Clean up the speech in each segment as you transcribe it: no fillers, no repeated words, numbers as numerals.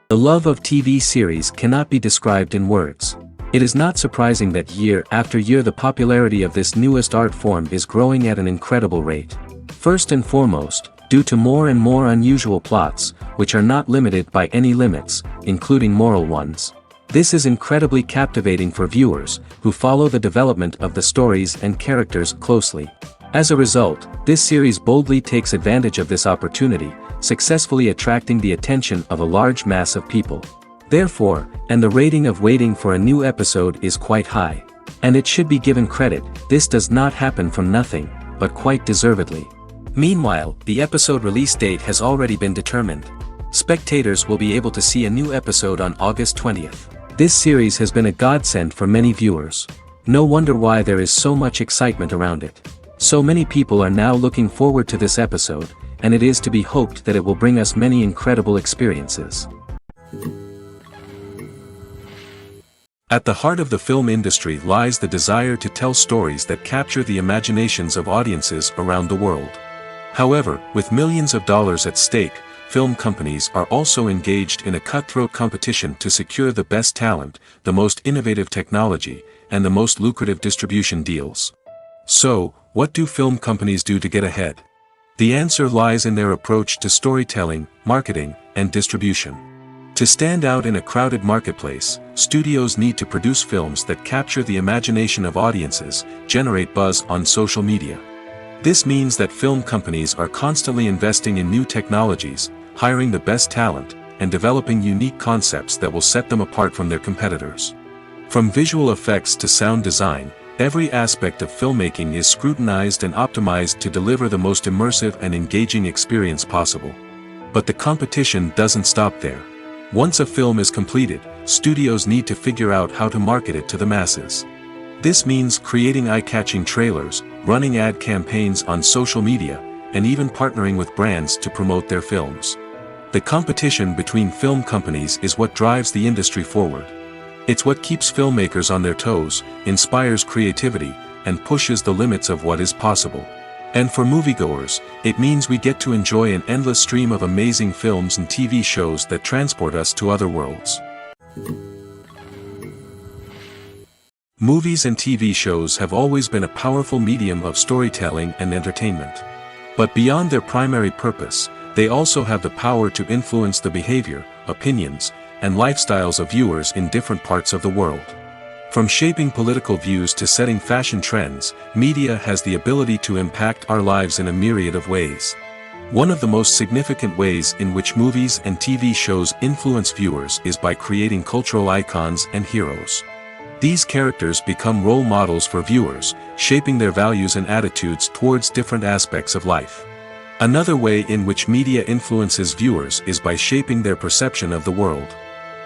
The love of TV series cannot be described in words. It is not surprising that year after year the popularity of this newest art form is growing at an incredible rate. First and foremost, due to more and more unusual plots, which are not limited by any limits, including moral ones. This is incredibly captivating for viewers, who follow the development of the stories and characters closely. As a result, this series boldly takes advantage of this opportunity, successfully attracting the attention of a large mass of people. Therefore, and the rating of waiting for a new episode is quite high. And it should be given credit, this does not happen from nothing, but quite deservedly. Meanwhile, the episode release date has already been determined. Spectators will be able to see a new episode on August 20th. This series has been a godsend for many viewers. No wonder why there is so much excitement around it. So many people are now looking forward to this episode, and it is to be hoped that it will bring us many incredible experiences. At the heart of the film industry lies the desire to tell stories that capture the imaginations of audiences around the world. However, with millions of dollars at stake, film companies are also engaged in a cutthroat competition to secure the best talent, the most innovative technology, and the most lucrative distribution deals. So, what do film companies do to get ahead? The answer lies in their approach to storytelling, marketing, and distribution. To stand out in a crowded marketplace, studios need to produce films that capture the imagination of audiences, generate buzz on social media. This means that film companies are constantly investing in new technologies, hiring the best talent, and developing unique concepts that will set them apart from their competitors. From visual effects to sound design, every aspect of filmmaking is scrutinized and optimized to deliver the most immersive and engaging experience possible. But the competition doesn't stop there. Once a film is completed, studios need to figure out how to market it to the masses. This means creating eye-catching trailers, running ad campaigns on social media, and even partnering with brands to promote their films. The competition between film companies is what drives the industry forward. It's what keeps filmmakers on their toes, inspires creativity, and pushes the limits of what is possible. And for moviegoers, it means we get to enjoy an endless stream of amazing films and TV shows that transport us to other worlds. Movies and TV shows have always been a powerful medium of storytelling and entertainment. But beyond their primary purpose, they also have the power to influence the behavior, opinions, and lifestyles of viewers in different parts of the world. From shaping political views to setting fashion trends, media has the ability to impact our lives in a myriad of ways. One of the most significant ways in which movies and TV shows influence viewers is by creating cultural icons and heroes. These characters become role models for viewers, shaping their values and attitudes towards different aspects of life. Another way in which media influences viewers is by shaping their perception of the world.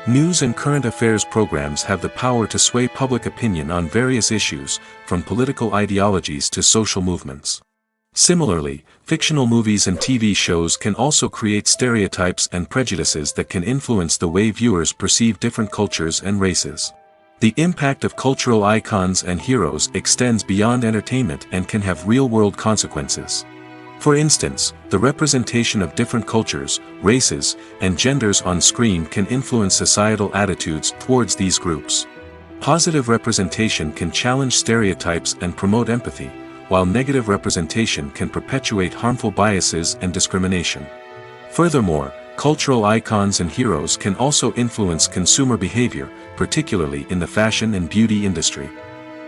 News and current affairs programs have the power to sway public opinion on various issues, from political ideologies to social movements. Similarly, fictional movies and TV shows can also create stereotypes and prejudices that can influence the way viewers perceive different cultures and races. The impact of cultural icons and heroes extends beyond entertainment and can have real-world consequences. For instance, the representation of different cultures, races, and genders on screen can influence societal attitudes towards these groups. Positive representation can challenge stereotypes and promote empathy, while negative representation can perpetuate harmful biases and discrimination. Furthermore, cultural icons and heroes can also influence consumer behavior, particularly in the fashion and beauty industry.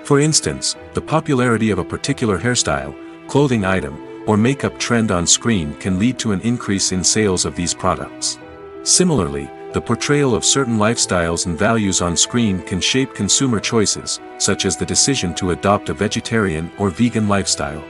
For instance, the popularity of a particular hairstyle, clothing item, or makeup trend on screen can lead to an increase in sales of these products. Similarly, the portrayal of certain lifestyles and values on screen can shape consumer choices, such as the decision to adopt a vegetarian or vegan lifestyle.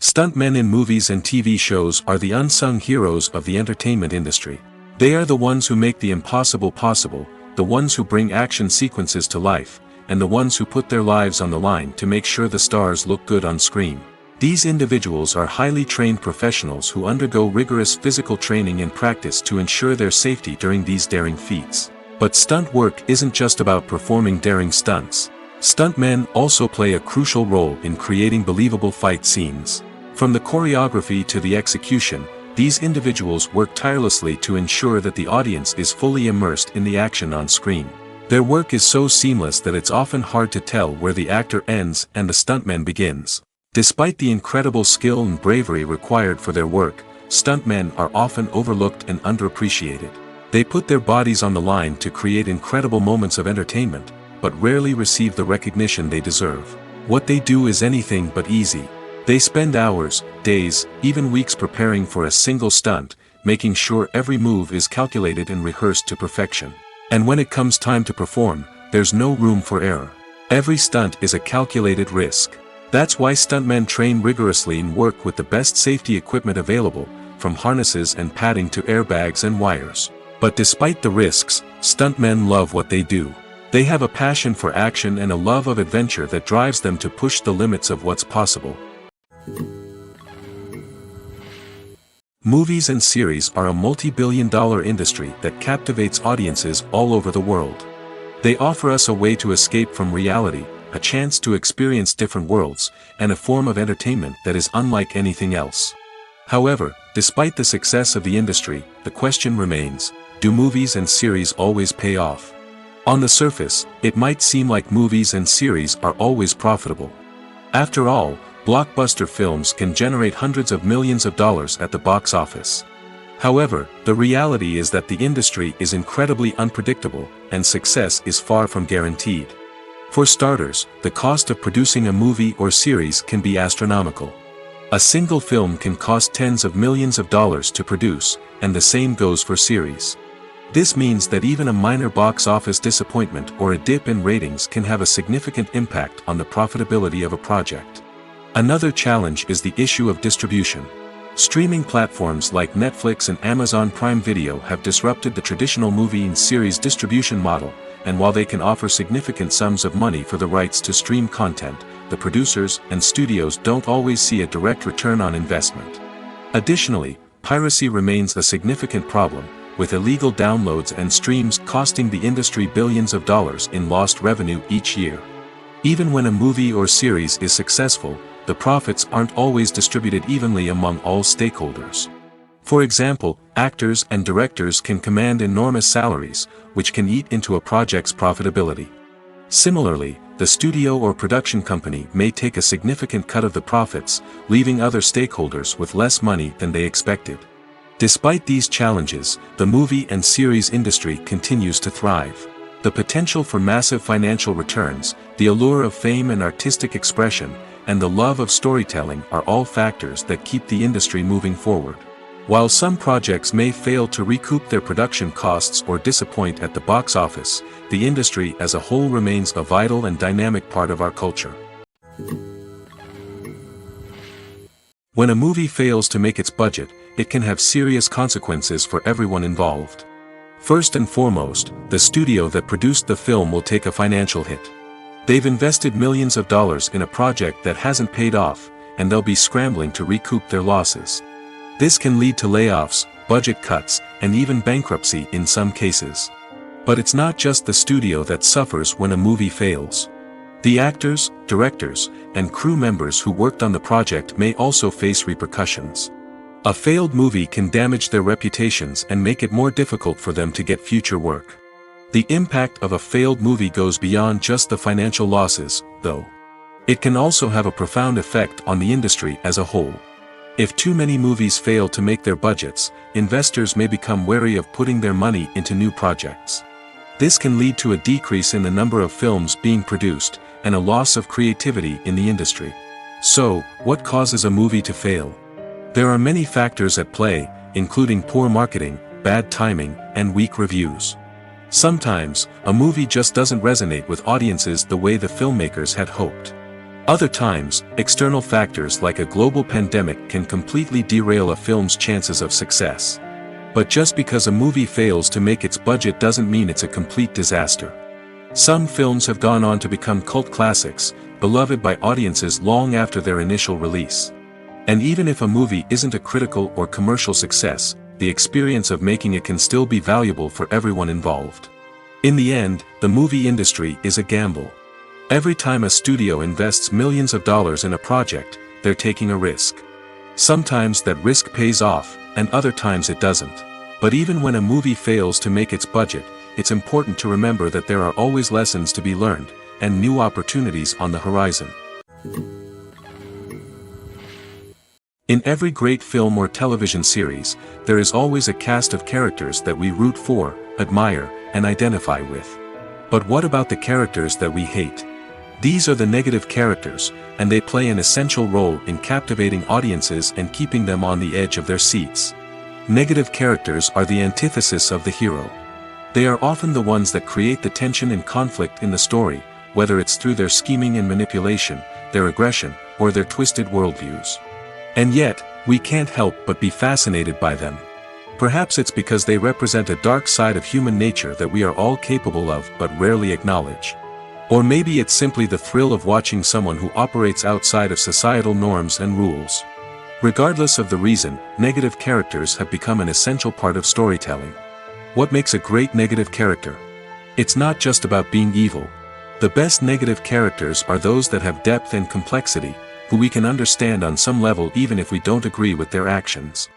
Stuntmen in movies and TV shows are the unsung heroes of the entertainment industry. They are the ones who make the impossible possible, the ones who bring action sequences to life, and the ones who put their lives on the line to make sure the stars look good on screen. These individuals are highly trained professionals who undergo rigorous physical training and practice to ensure their safety during these daring feats. But stunt work isn't just about performing daring stunts. Stuntmen also play a crucial role in creating believable fight scenes. From the choreography to the execution, These individuals work tirelessly to ensure that the audience is fully immersed in the action on screen. Their work is so seamless that it's often hard to tell where the actor ends and the stuntman begins. Despite the incredible skill and bravery required for their work, stuntmen are often overlooked and underappreciated. They put their bodies on the line to create incredible moments of entertainment, but rarely receive the recognition they deserve. What they do is anything but easy. They spend hours, days, even weeks preparing for a single stunt, making sure every move is calculated and rehearsed to perfection. And when it comes time to perform, there's no room for error. Every stunt is a calculated risk. That's why stuntmen train rigorously and work with the best safety equipment available, from harnesses and padding to airbags and wires. But despite the risks, stuntmen love what they do. They have a passion for action and a love of adventure that drives them to push the limits of what's possible. Movies and series are a multi-billion-dollar industry that captivates audiences all over the world. They offer us a way to escape from reality, a chance to experience different worlds, and a form of entertainment that is unlike anything else. However, despite the success of the industry, the question remains, do movies and series always pay off? On the surface, it might seem like movies and series are always profitable. After all, blockbuster films can generate hundreds of millions of dollars at the box office. However, the reality is that the industry is incredibly unpredictable, and success is far from guaranteed. For starters, the cost of producing a movie or series can be astronomical. A single film can cost tens of millions of dollars to produce, and the same goes for series. This means that even a minor box office disappointment or a dip in ratings can have a significant impact on the profitability of a project. Another challenge is the issue of distribution. Streaming platforms like Netflix and Amazon Prime Video have disrupted the traditional movie and series distribution model, and while they can offer significant sums of money for the rights to stream content, the producers and studios don't always see a direct return on investment. Additionally, piracy remains a significant problem, with illegal downloads and streams costing the industry billions of dollars in lost revenue each year. Even when a movie or series is successful, the profits aren't always distributed evenly among all stakeholders. For example, actors and directors can command enormous salaries, which can eat into a project's profitability. Similarly, the studio or production company may take a significant cut of the profits, leaving other stakeholders with less money than they expected. Despite these challenges, the movie and series industry continues to thrive. The potential for massive financial returns, the allure of fame and artistic expression, and the love of storytelling are all factors that keep the industry moving forward. While some projects may fail to recoup their production costs or disappoint at the box office, the industry as a whole remains a vital and dynamic part of our culture. When a movie fails to make its budget, it can have serious consequences for everyone involved. First and foremost, the studio that produced the film will take a financial hit. They've invested millions of dollars in a project that hasn't paid off, and they'll be scrambling to recoup their losses. This can lead to layoffs, budget cuts, and even bankruptcy in some cases. But it's not just the studio that suffers when a movie fails. The actors, directors, and crew members who worked on the project may also face repercussions. A failed movie can damage their reputations and make it more difficult for them to get future work. The impact of a failed movie goes beyond just the financial losses, though. It can also have a profound effect on the industry as a whole. If too many movies fail to make their budgets, investors may become wary of putting their money into new projects. This can lead to a decrease in the number of films being produced, and a loss of creativity in the industry. So, what causes a movie to fail? There are many factors at play, including poor marketing, bad timing, and weak reviews. Sometimes, a movie just doesn't resonate with audiences the way the filmmakers had hoped. Other times, external factors like a global pandemic can completely derail a film's chances of success. But just because a movie fails to make its budget doesn't mean it's a complete disaster. Some films have gone on to become cult classics, beloved by audiences long after their initial release. And even if a movie isn't a critical or commercial success, the experience of making it can still be valuable for everyone involved. In the end, the movie industry is a gamble. Every time a studio invests millions of dollars in a project, they're taking a risk. Sometimes that risk pays off, and other times it doesn't. But even when a movie fails to make its budget, it's important to remember that there are always lessons to be learned, and new opportunities on the horizon. In every great film or television series, there is always a cast of characters that we root for, admire, and identify with. But what about the characters that we hate? These are the negative characters, and they play an essential role in captivating audiences and keeping them on the edge of their seats. Negative characters are the antithesis of the hero. They are often the ones that create the tension and conflict in the story, whether it's through their scheming and manipulation, their aggression, or their twisted worldviews. And yet, we can't help but be fascinated by them. Perhaps it's because they represent a dark side of human nature that we are all capable of but rarely acknowledge. Or maybe it's simply the thrill of watching someone who operates outside of societal norms and rules. Regardless of the reason, negative characters have become an essential part of storytelling. What makes a great negative character? It's not just about being evil. The best negative characters are those that have depth and complexity, who we can understand on some level even if we don't agree with their actions.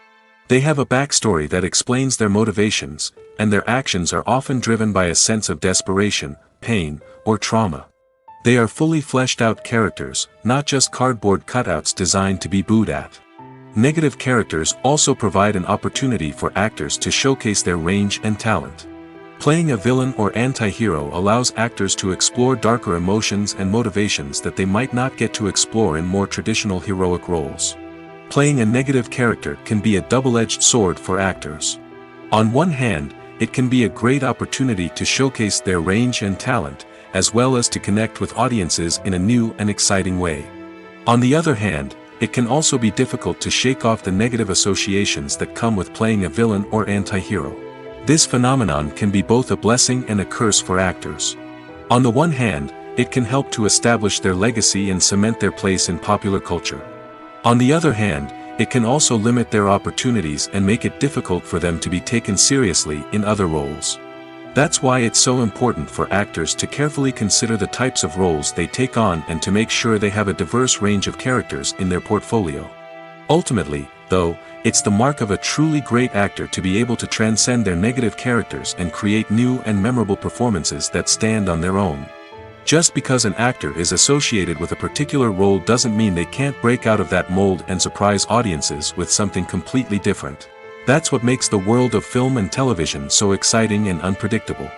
They have a backstory that explains their motivations, and their actions are often driven by a sense of desperation, pain, or trauma. They are fully fleshed out characters, not just cardboard cutouts designed to be booed at. Negative characters also provide an opportunity for actors to showcase their range and talent. Playing a villain or anti-hero allows actors to explore darker emotions and motivations that they might not get to explore in more traditional heroic roles. Playing a negative character can be a double-edged sword for actors. On one hand, it can be a great opportunity to showcase their range and talent, as well as to connect with audiences in a new and exciting way. On the other hand, it can also be difficult to shake off the negative associations that come with playing a villain or anti-hero. This phenomenon can be both a blessing and a curse for actors. On the one hand, it can help to establish their legacy and cement their place in popular culture. On the other hand, it can also limit their opportunities and make it difficult for them to be taken seriously in other roles. That's why it's so important for actors to carefully consider the types of roles they take on and to make sure they have a diverse range of characters in their portfolio. Ultimately, though, it's the mark of a truly great actor to be able to transcend their negative characters and create new and memorable performances that stand on their own. Just because an actor is associated with a particular role doesn't mean they can't break out of that mold and surprise audiences with something completely different. That's what makes the world of film and television so exciting and unpredictable.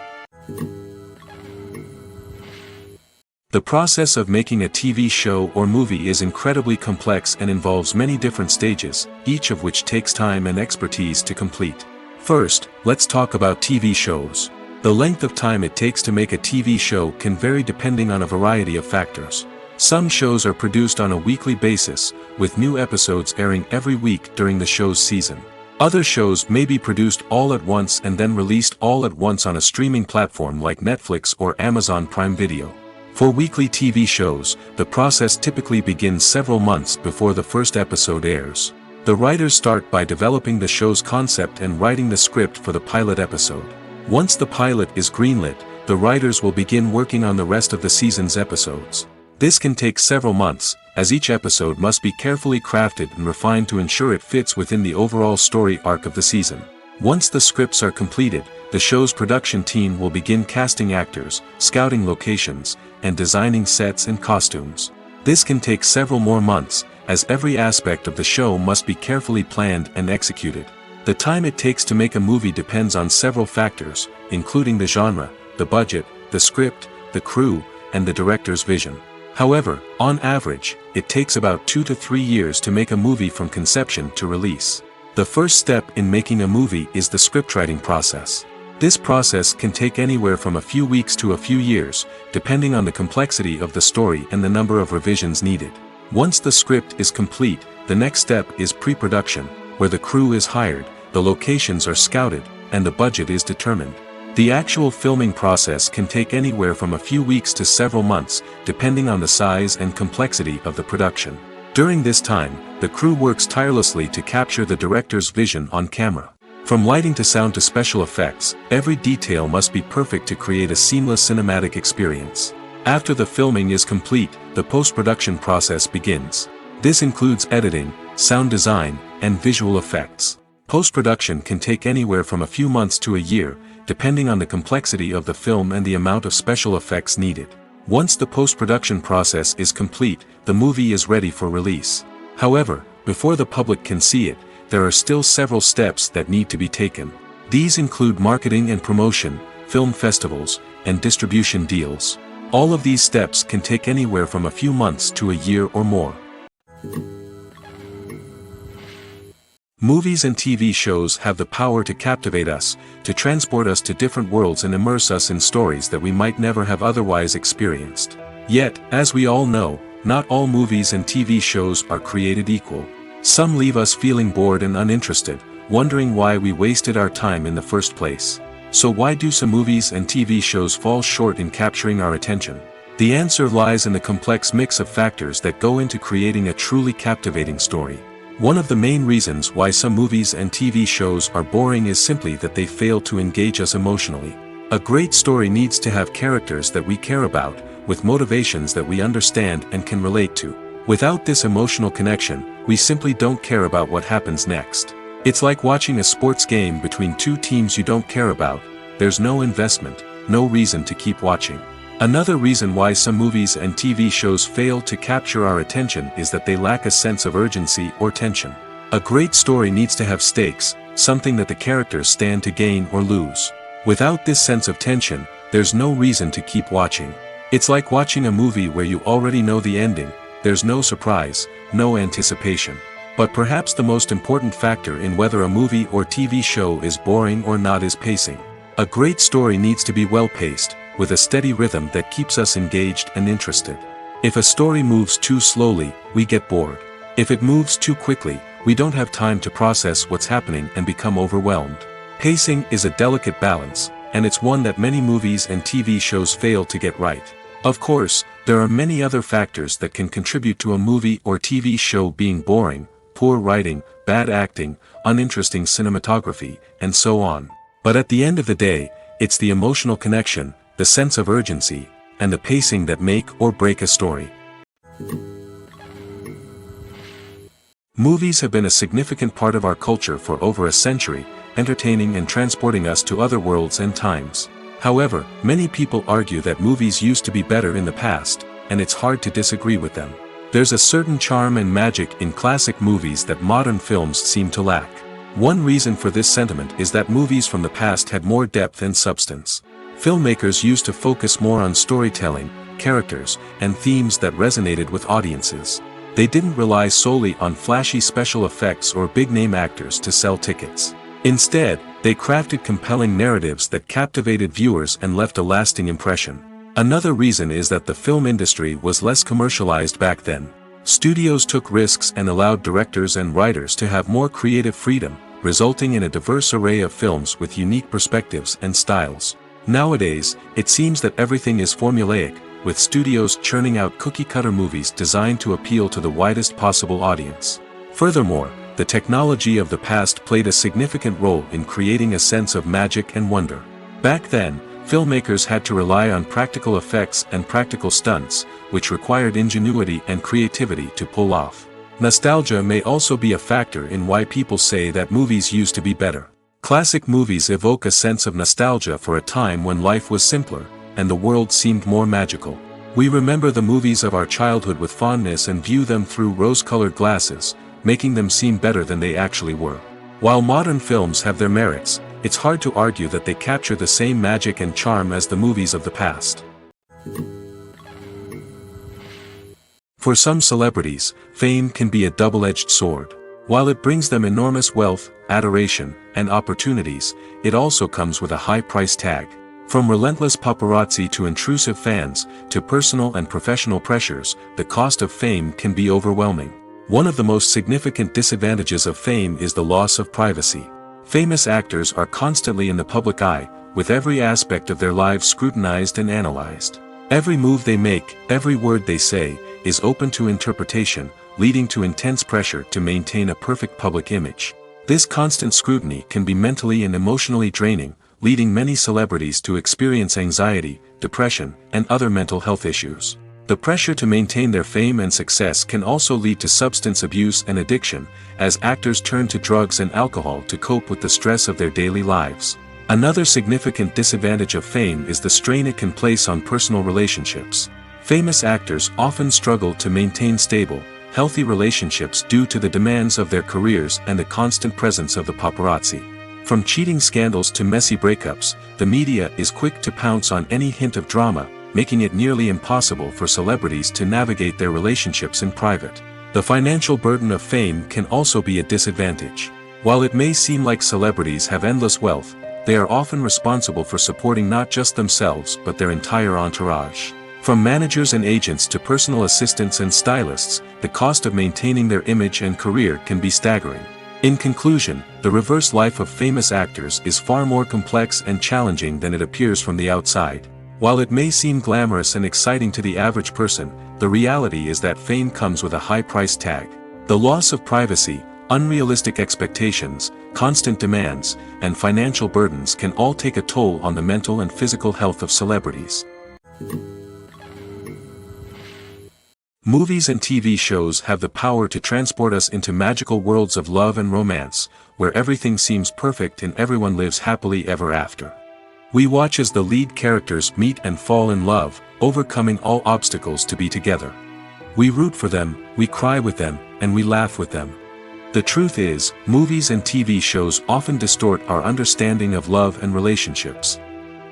The process of making a TV show or movie is incredibly complex and involves many different stages, each of which takes time and expertise to complete. First, let's talk about TV shows. The length of time it takes to make a TV show can vary depending on a variety of factors. Some shows are produced on a weekly basis, with new episodes airing every week during the show's season. Other shows may be produced all at once and then released all at once on a streaming platform like Netflix or Amazon Prime Video. For weekly TV shows, the process typically begins several months before the first episode airs. The writers start by developing the show's concept and writing the script for the pilot episode. Once the pilot is greenlit, the writers will begin working on the rest of the season's episodes. This can take several months, as each episode must be carefully crafted and refined to ensure it fits within the overall story arc of the season. Once the scripts are completed, the show's production team will begin casting actors, scouting locations, and designing sets and costumes. This can take several more months, as every aspect of the show must be carefully planned and executed. The time it takes to make a movie depends on several factors, including the genre, the budget, the script, the crew, and the director's vision. However, on average, it takes about 2 to 3 years to make a movie from conception to release. The first step in making a movie is the scriptwriting process. This process can take anywhere from a few weeks to a few years, depending on the complexity of the story and the number of revisions needed. Once the script is complete, the next step is pre-production, where the crew is hired, the locations are scouted, and the budget is determined. The actual filming process can take anywhere from a few weeks to several months, depending on the size and complexity of the production. During this time, the crew works tirelessly to capture the director's vision on camera. From lighting to sound to special effects, every detail must be perfect to create a seamless cinematic experience. After the filming is complete, the post-production process begins. This includes editing, sound design, and visual effects. Post-production can take anywhere from a few months to a year, depending on the complexity of the film and the amount of special effects needed. Once the post-production process is complete, the movie is ready for release. However, before the public can see it, there are still several steps that need to be taken. These include marketing and promotion, film festivals, and distribution deals. All of these steps can take anywhere from a few months to a year or more. Movies and TV shows have the power to captivate us, to transport us to different worlds and immerse us in stories that we might never have otherwise experienced. Yet, as we all know, not all movies and TV shows are created equal. Some leave us feeling bored and uninterested, wondering why we wasted our time in the first place. So why do some movies and TV shows fall short in capturing our attention? The answer lies in the complex mix of factors that go into creating a truly captivating story. One of the main reasons why some movies and TV shows are boring is simply that they fail to engage us emotionally. A great story needs to have characters that we care about, with motivations that we understand and can relate to. Without this emotional connection, we simply don't care about what happens next. It's like watching a sports game between two teams you don't care about. There's no investment, no reason to keep watching. Another reason why some movies and TV shows fail to capture our attention is that they lack a sense of urgency or tension. A great story needs to have stakes, something that the characters stand to gain or lose. Without this sense of tension, there's no reason to keep watching. It's like watching a movie where you already know the ending, there's no surprise, no anticipation. But perhaps the most important factor in whether a movie or TV show is boring or not is pacing. A great story needs to be well-paced, with a steady rhythm that keeps us engaged and interested. If a story moves too slowly, we get bored. If it moves too quickly, we don't have time to process what's happening and become overwhelmed. Pacing is a delicate balance, and it's one that many movies and TV shows fail to get right. Of course, there are many other factors that can contribute to a movie or TV show being boring: poor writing, bad acting, uninteresting cinematography, and so on. But at the end of the day, it's the emotional connection, the sense of urgency, and the pacing that make or break a story. Movies have been a significant part of our culture for over a century, entertaining and transporting us to other worlds and times. However, many people argue that movies used to be better in the past, and it's hard to disagree with them. There's a certain charm and magic in classic movies that modern films seem to lack. One reason for this sentiment is that movies from the past had more depth and substance. Filmmakers used to focus more on storytelling, characters, and themes that resonated with audiences. They didn't rely solely on flashy special effects or big-name actors to sell tickets. Instead, they crafted compelling narratives that captivated viewers and left a lasting impression. Another reason is that the film industry was less commercialized back then. Studios took risks and allowed directors and writers to have more creative freedom, resulting in a diverse array of films with unique perspectives and styles. Nowadays, it seems that everything is formulaic, with studios churning out cookie-cutter movies designed to appeal to the widest possible audience. Furthermore, the technology of the past played a significant role in creating a sense of magic and wonder. Back then, filmmakers had to rely on practical effects and practical stunts, which required ingenuity and creativity to pull off. Nostalgia may also be a factor in why people say that movies used to be better. Classic movies evoke a sense of nostalgia for a time when life was simpler, and the world seemed more magical. We remember the movies of our childhood with fondness and view them through rose-colored glasses, making them seem better than they actually were. While modern films have their merits, it's hard to argue that they capture the same magic and charm as the movies of the past. For some celebrities, fame can be a double-edged sword. While it brings them enormous wealth, adoration, and opportunities, it also comes with a high price tag. From relentless paparazzi to intrusive fans, to personal and professional pressures, the cost of fame can be overwhelming. One of the most significant disadvantages of fame is the loss of privacy. Famous actors are constantly in the public eye, with every aspect of their lives scrutinized and analyzed. Every move they make, every word they say, is open to interpretation, leading to intense pressure to maintain a perfect public image. This constant scrutiny can be mentally and emotionally draining, leading many celebrities to experience anxiety, depression, and other mental health issues. The pressure to maintain their fame and success can also lead to substance abuse and addiction, as actors turn to drugs and alcohol to cope with the stress of their daily lives. Another significant disadvantage of fame is the strain it can place on personal relationships. Famous actors often struggle to maintain stable, healthy relationships due to the demands of their careers and the constant presence of the paparazzi. From cheating scandals to messy breakups, the media is quick to pounce on any hint of drama, making it nearly impossible for celebrities to navigate their relationships in private. The financial burden of fame can also be a disadvantage. While it may seem like celebrities have endless wealth, they are often responsible for supporting not just themselves but their entire entourage. From managers and agents to personal assistants and stylists, the cost of maintaining their image and career can be staggering. In conclusion, the reverse life of famous actors is far more complex and challenging than it appears from the outside. While it may seem glamorous and exciting to the average person, the reality is that fame comes with a high price tag. The loss of privacy, unrealistic expectations, constant demands, and financial burdens can all take a toll on the mental and physical health of celebrities. Movies and TV shows have the power to transport us into magical worlds of love and romance, where everything seems perfect and everyone lives happily ever after. We watch as the lead characters meet and fall in love, overcoming all obstacles to be together. We root for them, we cry with them, and we laugh with them. The truth is, movies and TV shows often distort our understanding of love and relationships.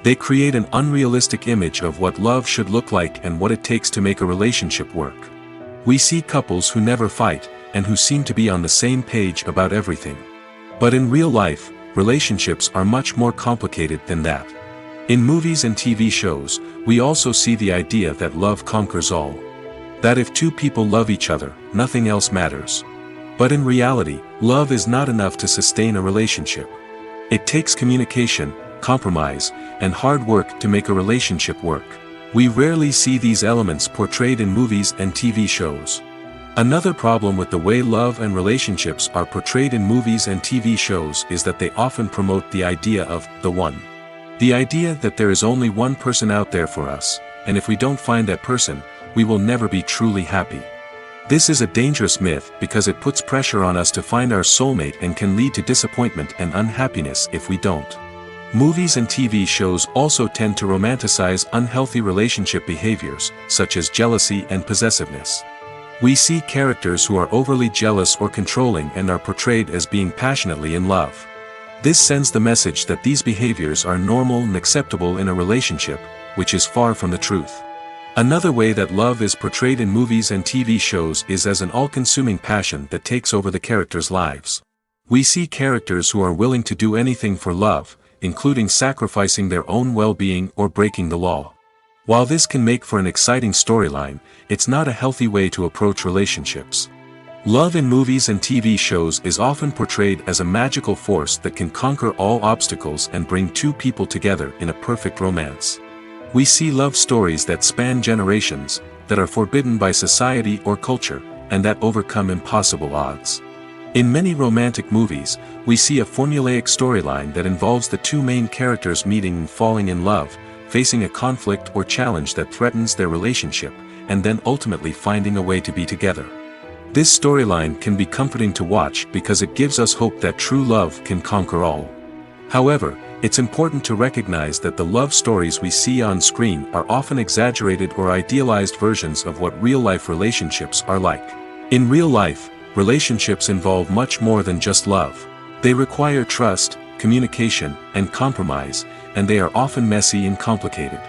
They create an unrealistic image of what love should look like and what it takes to make a relationship work. We see couples who never fight, and who seem to be on the same page about everything. But in real life, relationships are much more complicated than that. In movies and TV shows, we also see the idea that love conquers all. That if two people love each other, nothing else matters. But in reality, love is not enough to sustain a relationship. It takes communication, compromise, and hard work to make a relationship work. We rarely see these elements portrayed in movies and TV shows. Another problem with the way love and relationships are portrayed in movies and TV shows is that they often promote the idea of the one. The idea that there is only one person out there for us, and if we don't find that person, we will never be truly happy. This is a dangerous myth because it puts pressure on us to find our soulmate and can lead to disappointment and unhappiness if we don't. Movies and TV shows also tend to romanticize unhealthy relationship behaviors, such as jealousy and possessiveness. We see characters who are overly jealous or controlling and are portrayed as being passionately in love. This sends the message that these behaviors are normal and acceptable in a relationship, which is far from the truth. Another way that love is portrayed in movies and TV shows is as an all-consuming passion that takes over the characters' lives. We see characters who are willing to do anything for love, including sacrificing their own well-being or breaking the law. While this can make for an exciting storyline, it's not a healthy way to approach relationships. Love in movies and TV shows is often portrayed as a magical force that can conquer all obstacles and bring two people together in a perfect romance. We see love stories that span generations, that are forbidden by society or culture, and that overcome impossible odds. In many romantic movies, we see a formulaic storyline that involves the two main characters meeting and falling in love, facing a conflict or challenge that threatens their relationship, and then ultimately finding a way to be together. This storyline can be comforting to watch because it gives us hope that true love can conquer all. However, it's important to recognize that the love stories we see on screen are often exaggerated or idealized versions of what real-life relationships are like. In real life, relationships involve much more than just love. They require trust, communication, and compromise, and they are often messy and complicated.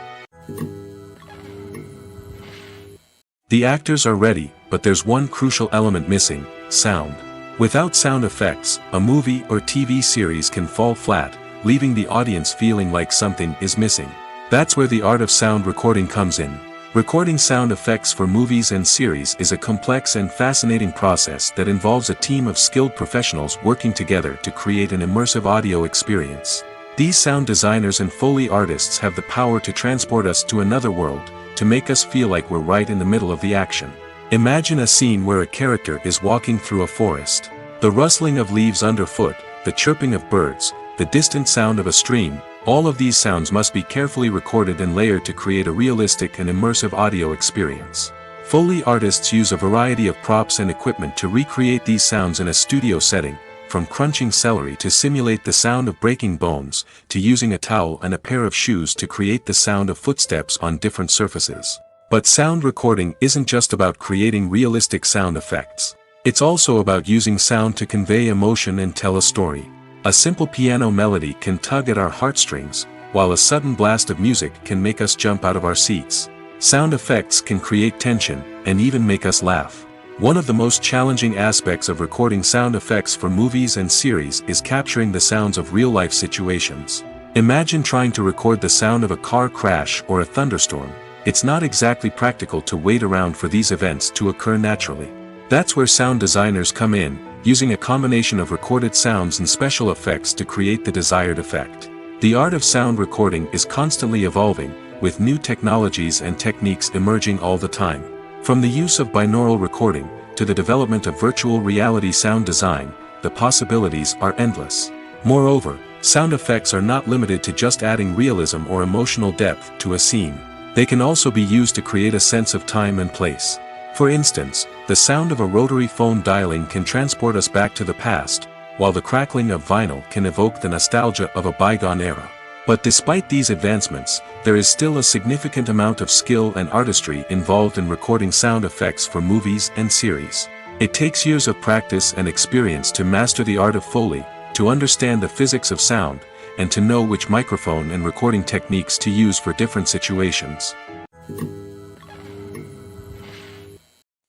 The actors are ready, but there's one crucial element missing: sound. Without sound effects, a movie or TV series can fall flat, leaving the audience feeling like something is missing. That's where the art of sound recording comes in. Recording sound effects for movies and series is a complex and fascinating process that involves a team of skilled professionals working together to create an immersive audio experience. These sound designers and Foley artists have the power to transport us to another world, to make us feel like we're right in the middle of the action. Imagine a scene where a character is walking through a forest. The rustling of leaves underfoot, the chirping of birds, the distant sound of a stream, All of these sounds must be carefully recorded and layered to create a realistic and immersive audio experience. Foley artists use a variety of props and equipment to recreate these sounds in a studio setting, from crunching celery to simulate the sound of breaking bones, to using a towel and a pair of shoes to create the sound of footsteps on different surfaces. But sound recording isn't just about creating realistic sound effects. It's also about using sound to convey emotion and tell a story. A simple piano melody can tug at our heartstrings, while a sudden blast of music can make us jump out of our seats. Sound effects can create tension, and even make us laugh. One of the most challenging aspects of recording sound effects for movies and series is capturing the sounds of real-life situations. Imagine trying to record the sound of a car crash or a thunderstorm. It's not exactly practical to wait around for these events to occur naturally. That's where sound designers come in, using a combination of recorded sounds and special effects to create the desired effect. The art of sound recording is constantly evolving, with new technologies and techniques emerging all the time. From the use of binaural recording, to the development of virtual reality sound design, the possibilities are endless. Moreover, sound effects are not limited to just adding realism or emotional depth to a scene. They can also be used to create a sense of time and place. For instance, the sound of a rotary phone dialing can transport us back to the past, while the crackling of vinyl can evoke the nostalgia of a bygone era. But despite these advancements, there is still a significant amount of skill and artistry involved in recording sound effects for movies and series. It takes years of practice and experience to master the art of Foley, to understand the physics of sound, and to know which microphone and recording techniques to use for different situations.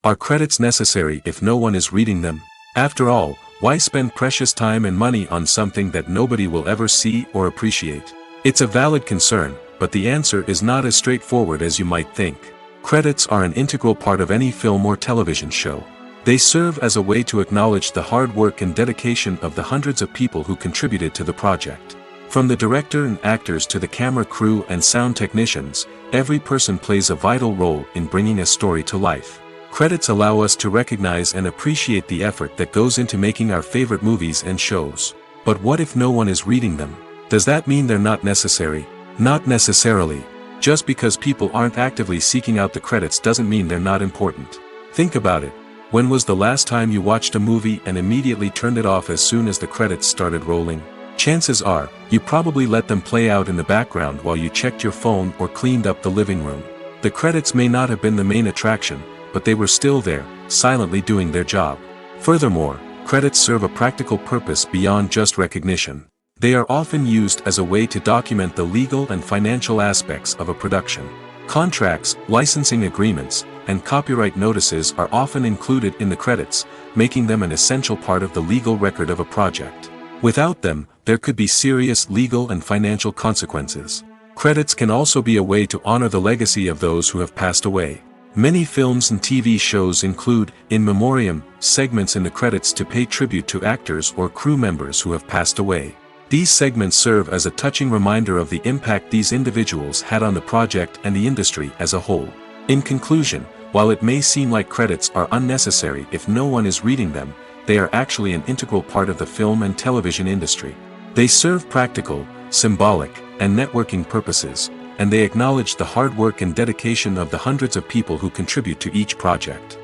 Are credits necessary if no one is reading them? After all, why spend precious time and money on something that nobody will ever see or appreciate? It's a valid concern, but the answer is not as straightforward as you might think. Credits are an integral part of any film or television show. They serve as a way to acknowledge the hard work and dedication of the hundreds of people who contributed to the project. From the director and actors to the camera crew and sound technicians, every person plays a vital role in bringing a story to life. Credits allow us to recognize and appreciate the effort that goes into making our favorite movies and shows. But what if no one is reading them? Does that mean they're not necessary? Not necessarily. Just because people aren't actively seeking out the credits doesn't mean they're not important. Think about it. When was the last time you watched a movie and immediately turned it off as soon as the credits started rolling? Chances are, you probably let them play out in the background while you checked your phone or cleaned up the living room. The credits may not have been the main attraction, but they were still there, silently doing their job. Furthermore, credits serve a practical purpose beyond just recognition. They are often used as a way to document the legal and financial aspects of a production. Contracts, licensing agreements, and copyright notices are often included in the credits, making them an essential part of the legal record of a project. Without them, there could be serious legal and financial consequences. Credits can also be a way to honor the legacy of those who have passed away. Many films and TV shows include, in memoriam, segments in the credits to pay tribute to actors or crew members who have passed away. These segments serve as a touching reminder of the impact these individuals had on the project and the industry as a whole. In conclusion, while it may seem like credits are unnecessary if no one is reading them, they are actually an integral part of the film and television industry. They serve practical, symbolic, and networking purposes, and they acknowledge the hard work and dedication of the hundreds of people who contribute to each project.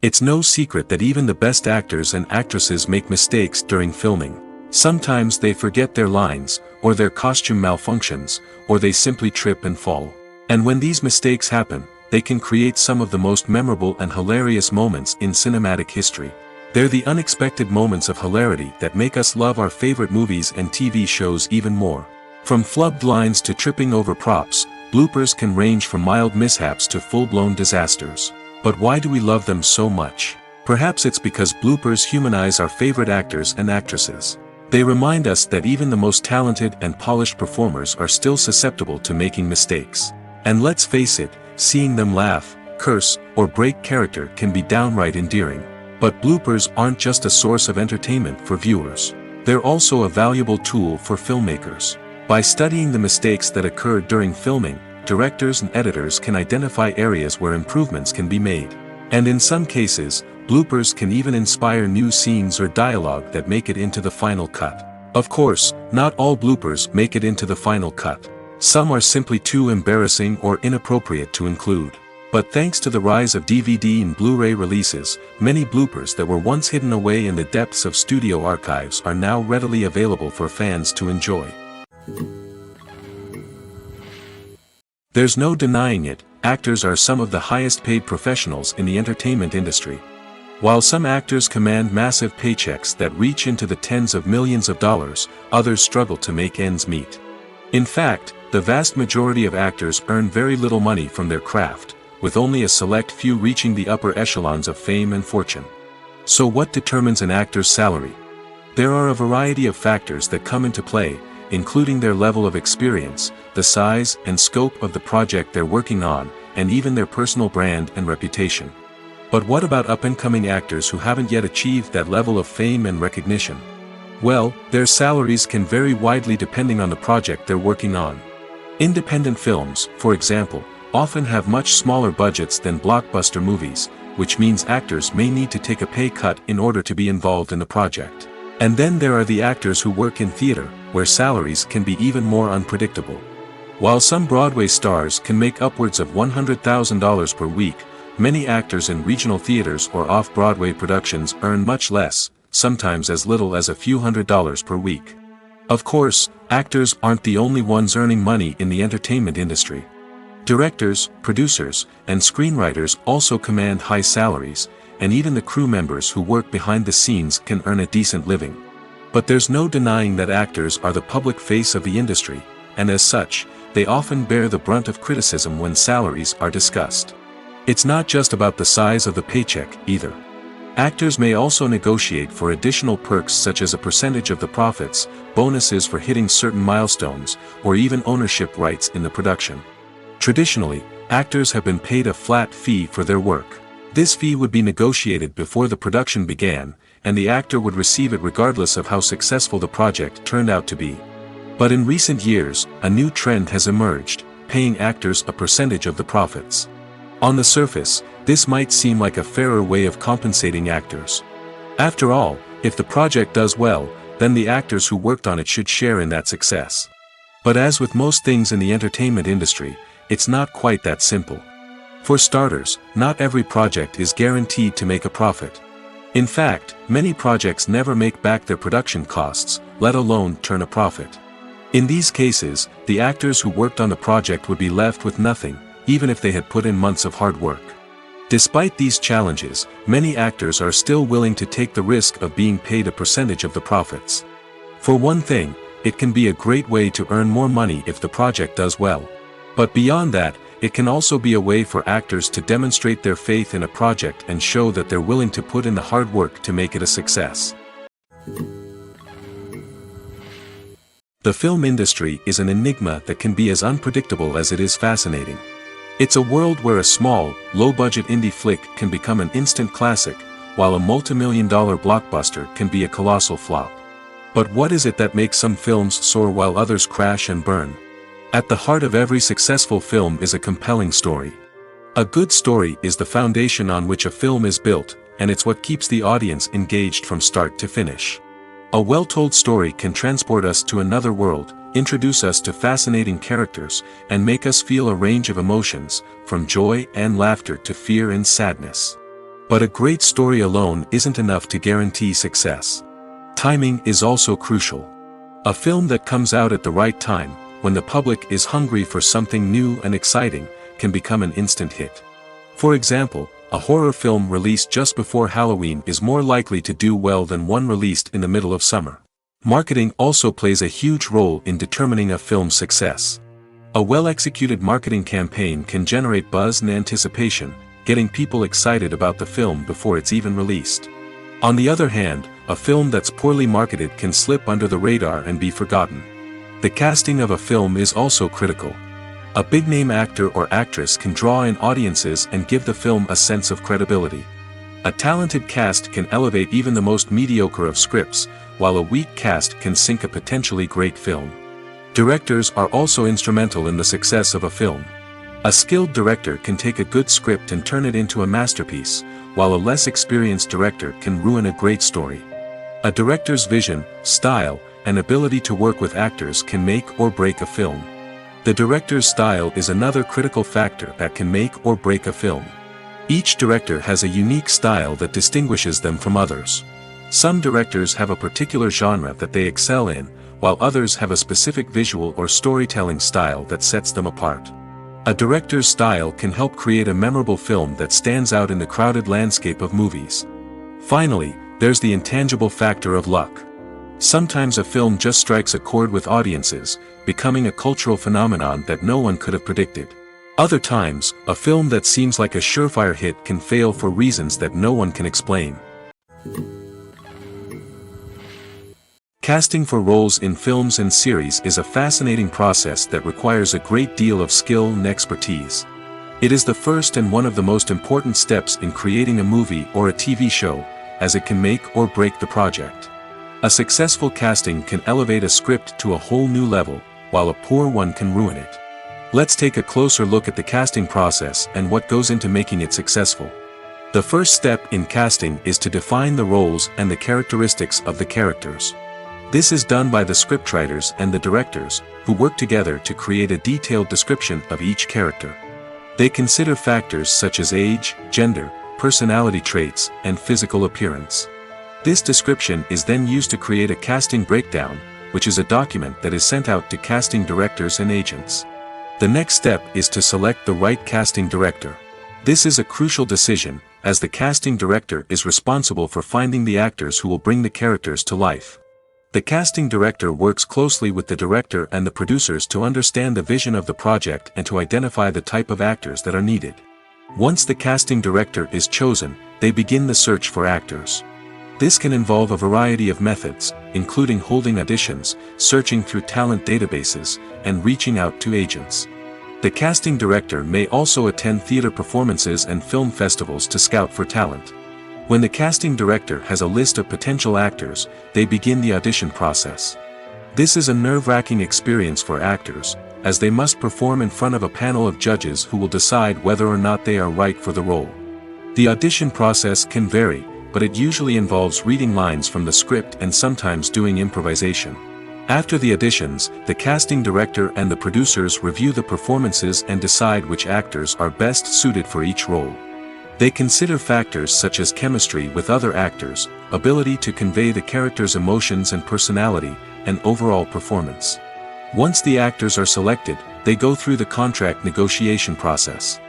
It's no secret that even the best actors and actresses make mistakes during filming. Sometimes they forget their lines, or their costume malfunctions, or they simply trip and fall. And when these mistakes happen, they can create some of the most memorable and hilarious moments in cinematic history. They're the unexpected moments of hilarity that make us love our favorite movies and TV shows even more. From flubbed lines to tripping over props, bloopers can range from mild mishaps to full-blown disasters. But why do we love them so much? Perhaps it's because bloopers humanize our favorite actors and actresses. They remind us that even the most talented and polished performers are still susceptible to making mistakes. And let's face it, seeing them laugh, curse, or break character can be downright endearing. But bloopers aren't just a source of entertainment for viewers. They're also a valuable tool for filmmakers. By studying the mistakes that occurred during filming, directors and editors can identify areas where improvements can be made. And in some cases, bloopers can even inspire new scenes or dialogue that make it into the final cut. Of course, not all bloopers make it into the final cut. Some are simply too embarrassing or inappropriate to include. But thanks to the rise of DVD and Blu-ray releases, many bloopers that were once hidden away in the depths of studio archives are now readily available for fans to enjoy. There's no denying it, actors are some of the highest paid professionals in the entertainment industry. While some actors command massive paychecks that reach into the tens of millions of dollars, others struggle to make ends meet. In fact, the vast majority of actors earn very little money from their craft, with only a select few reaching the upper echelons of fame and fortune. So what determines an actor's salary? There are a variety of factors that come into play, including their level of experience, the size and scope of the project they're working on, and even their personal brand and reputation. But what about up-and-coming actors who haven't yet achieved that level of fame and recognition? Well, their salaries can vary widely depending on the project they're working on. Independent films, for example, often have much smaller budgets than blockbuster movies, which means actors may need to take a pay cut in order to be involved in the project. And then there are the actors who work in theater, where salaries can be even more unpredictable. While some Broadway stars can make upwards of $100,000 per week, many actors in regional theaters or off-Broadway productions earn much less, sometimes as little as a few $100s per week. Of course, actors aren't the only ones earning money in the entertainment industry. Directors, producers, and screenwriters also command high salaries, and even the crew members who work behind the scenes can earn a decent living. But there's no denying that actors are the public face of the industry, and as such, they often bear the brunt of criticism when salaries are discussed. It's not just about the size of the paycheck, either. Actors may also negotiate for additional perks such as a percentage of the profits, bonuses for hitting certain milestones, or even ownership rights in the production. Traditionally, actors have been paid a flat fee for their work. This fee would be negotiated before the production began, and the actor would receive it regardless of how successful the project turned out to be. But in recent years, a new trend has emerged, paying actors a percentage of the profits. On the surface, this might seem like a fairer way of compensating actors. After all, if the project does well, then the actors who worked on it should share in that success. But as with most things in the entertainment industry, it's not quite that simple. For starters, not every project is guaranteed to make a profit. In fact, many projects never make back their production costs, let alone turn a profit. In these cases, the actors who worked on the project would be left with nothing, even if they had put in months of hard work. Despite these challenges, many actors are still willing to take the risk of being paid a percentage of the profits. For one thing, it can be a great way to earn more money if the project does well. But beyond that, it can also be a way for actors to demonstrate their faith in a project and show that they're willing to put in the hard work to make it a success. The film industry is an enigma that can be as unpredictable as it is fascinating. It's a world where a small, low-budget indie flick can become an instant classic, while a multi-million-dollar blockbuster can be a colossal flop. But what is it that makes some films soar while others crash and burn? At the heart of every successful film is a compelling story. A good story is the foundation on which a film is built, and it's what keeps the audience engaged from start to finish. A well-told story can transport us to another world, introduce us to fascinating characters, and make us feel a range of emotions, from joy and laughter to fear and sadness. But a great story alone isn't enough to guarantee success. Timing is also crucial. A film that comes out at the right time, when the public is hungry for something new and exciting, can become an instant hit. For example, a horror film released just before Halloween is more likely to do well than one released in the middle of summer. Marketing also plays a huge role in determining a film's success. A well-executed marketing campaign can generate buzz and anticipation, getting people excited about the film before it's even released. On the other hand, a film that's poorly marketed can slip under the radar and be forgotten. The casting of a film is also critical. A big-name actor or actress can draw in audiences and give the film a sense of credibility. A talented cast can elevate even the most mediocre of scripts, while a weak cast can sink a potentially great film. Directors are also instrumental in the success of a film. A skilled director can take a good script and turn it into a masterpiece, while a less experienced director can ruin a great story. A director's vision, style, and ability to work with actors can make or break a film. The director's style is another critical factor that can make or break a film. Each director has a unique style that distinguishes them from others. Some directors have a particular genre that they excel in, while others have a specific visual or storytelling style that sets them apart. A director's style can help create a memorable film that stands out in the crowded landscape of movies. Finally, there's the intangible factor of luck. Sometimes a film just strikes a chord with audiences, becoming a cultural phenomenon that no one could have predicted. Other times, a film that seems like a surefire hit can fail for reasons that no one can explain. Casting for roles in films and series is a fascinating process that requires a great deal of skill and expertise. It is the first and one of the most important steps in creating a movie or a TV show, as it can make or break the project. A successful casting can elevate a script to a whole new level, while a poor one can ruin it. Let's take a closer look at the casting process and what goes into making it successful. The first step in casting is to define the roles and the characteristics of the characters. This is done by the scriptwriters and the directors, who work together to create a detailed description of each character. They consider factors such as age, gender, personality traits, and physical appearance. This description is then used to create a casting breakdown, which is a document that is sent out to casting directors and agents. The next step is to select the right casting director. This is a crucial decision, as the casting director is responsible for finding the actors who will bring the characters to life. The casting director works closely with the director and the producers to understand the vision of the project and to identify the type of actors that are needed. Once the casting director is chosen, they begin the search for actors. This can involve a variety of methods, including holding auditions, searching through talent databases, and reaching out to agents. The casting director may also attend theater performances and film festivals to scout for talent. When the casting director has a list of potential actors, they begin the audition process. This is a nerve-wracking experience for actors, as they must perform in front of a panel of judges who will decide whether or not they are right for the role. The audition process can vary, but it usually involves reading lines from the script and sometimes doing improvisation. After the auditions, the casting director and the producers review the performances and decide which actors are best suited for each role. They consider factors such as chemistry with other actors, ability to convey the character's emotions and personality, and overall performance. Once the actors are selected, they go through the contract negotiation process.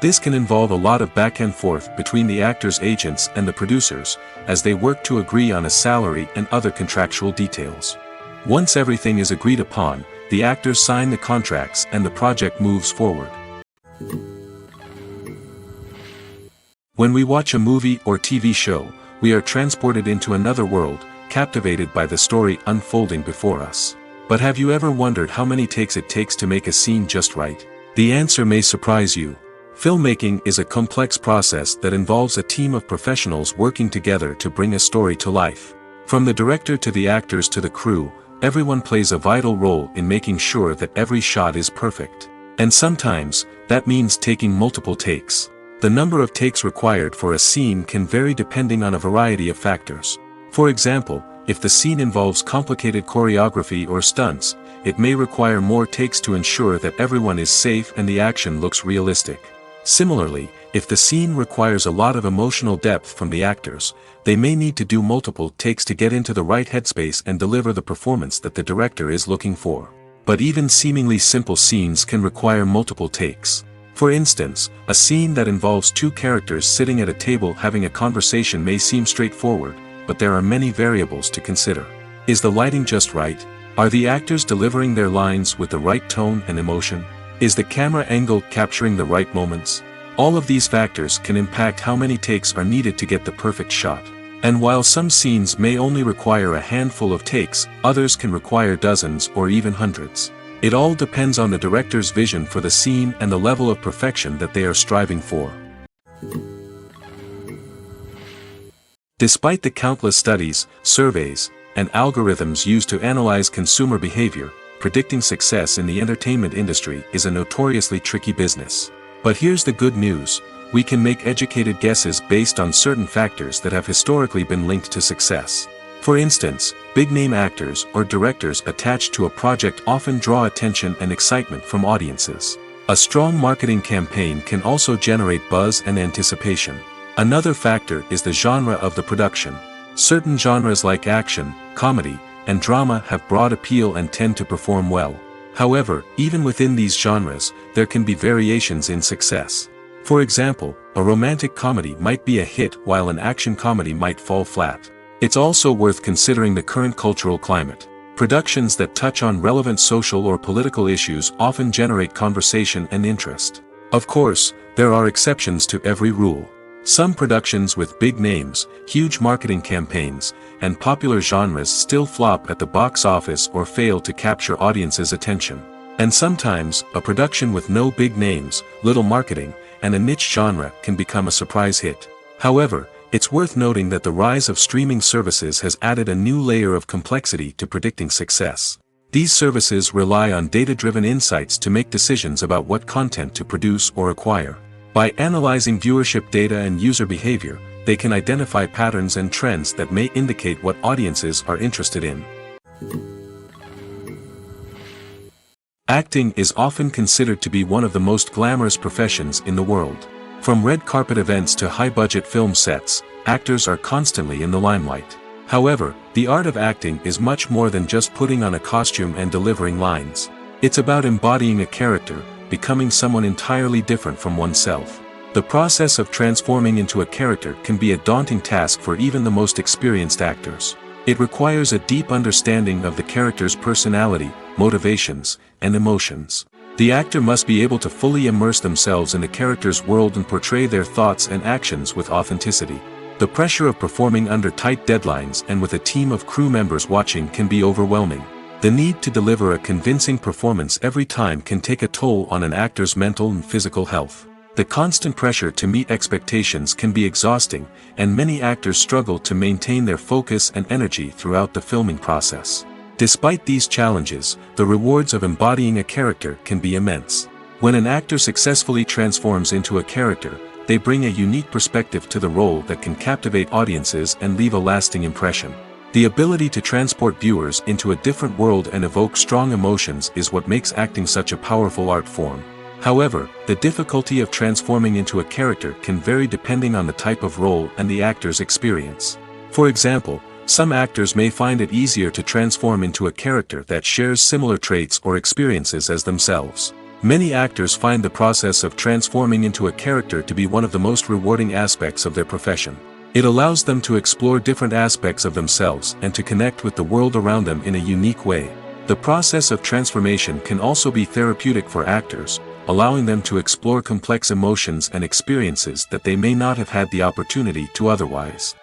This can involve a lot of back and forth between the actors' agents and the producers, as they work to agree on a salary and other contractual details. Once everything is agreed upon, the actors sign the contracts and the project moves forward. When we watch a movie or TV show, we are transported into another world, captivated by the story unfolding before us. But have you ever wondered how many takes it takes to make a scene just right? The answer may surprise you. Filmmaking is a complex process that involves a team of professionals working together to bring a story to life. From the director to the actors to the crew, everyone plays a vital role in making sure that every shot is perfect. And sometimes, that means taking multiple takes. The number of takes required for a scene can vary depending on a variety of factors. For example, if the scene involves complicated choreography or stunts, it may require more takes to ensure that everyone is safe and the action looks realistic. Similarly, if the scene requires a lot of emotional depth from the actors, they may need to do multiple takes to get into the right headspace and deliver the performance that the director is looking for. But even seemingly simple scenes can require multiple takes. For instance, a scene that involves two characters sitting at a table having a conversation may seem straightforward, but there are many variables to consider. Is the lighting just right? Are the actors delivering their lines with the right tone and emotion? Is the camera angle capturing the right moments? All of these factors can impact how many takes are needed to get the perfect shot. And while some scenes may only require a handful of takes, others can require dozens or even hundreds. It all depends on the director's vision for the scene and the level of perfection that they are striving for. Despite the countless studies, surveys, and algorithms used to analyze consumer behavior, predicting success in the entertainment industry is a notoriously tricky business. But here's the good news: we can make educated guesses based on certain factors that have historically been linked to success. For instance, big-name actors or directors attached to a project often draw attention and excitement from audiences. A strong marketing campaign can also generate buzz and anticipation. Another factor is the genre of the production. Certain genres like action, comedy, and drama have broad appeal and tend to perform well. However, even within these genres, there can be variations in success. For example, a romantic comedy might be a hit while an action comedy might fall flat. It's also worth considering the current cultural climate. Productions that touch on relevant social or political issues often generate conversation and interest. Of course, there are exceptions to every rule. Some productions with big names, huge marketing campaigns, and popular genres still flop at the box office or fail to capture audiences' attention. And sometimes, a production with no big names, little marketing, and a niche genre can become a surprise hit. However, it's worth noting that the rise of streaming services has added a new layer of complexity to predicting success. These services rely on data-driven insights to make decisions about what content to produce or acquire. By analyzing viewership data and user behavior, they can identify patterns and trends that may indicate what audiences are interested in. Acting is often considered to be one of the most glamorous professions in the world. From red carpet events to high-budget film sets, actors are constantly in the limelight. However, the art of acting is much more than just putting on a costume and delivering lines. It's about embodying a character, becoming someone entirely different from oneself. The process of transforming into a character can be a daunting task for even the most experienced actors. It requires a deep understanding of the character's personality, motivations, and emotions. The actor must be able to fully immerse themselves in the character's world and portray their thoughts and actions with authenticity. The pressure of performing under tight deadlines and with a team of crew members watching can be overwhelming. The need to deliver a convincing performance every time can take a toll on an actor's mental and physical health. The constant pressure to meet expectations can be exhausting, and many actors struggle to maintain their focus and energy throughout the filming process. Despite these challenges, the rewards of embodying a character can be immense. When an actor successfully transforms into a character, they bring a unique perspective to the role that can captivate audiences and leave a lasting impression. The ability to transport viewers into a different world and evoke strong emotions is what makes acting such a powerful art form. However, the difficulty of transforming into a character can vary depending on the type of role and the actor's experience. For example, some actors may find it easier to transform into a character that shares similar traits or experiences as themselves. Many actors find the process of transforming into a character to be one of the most rewarding aspects of their profession. It allows them to explore different aspects of themselves and to connect with the world around them in a unique way. The process of transformation can also be therapeutic for actors, allowing them to explore complex emotions and experiences that they may not have had the opportunity to otherwise.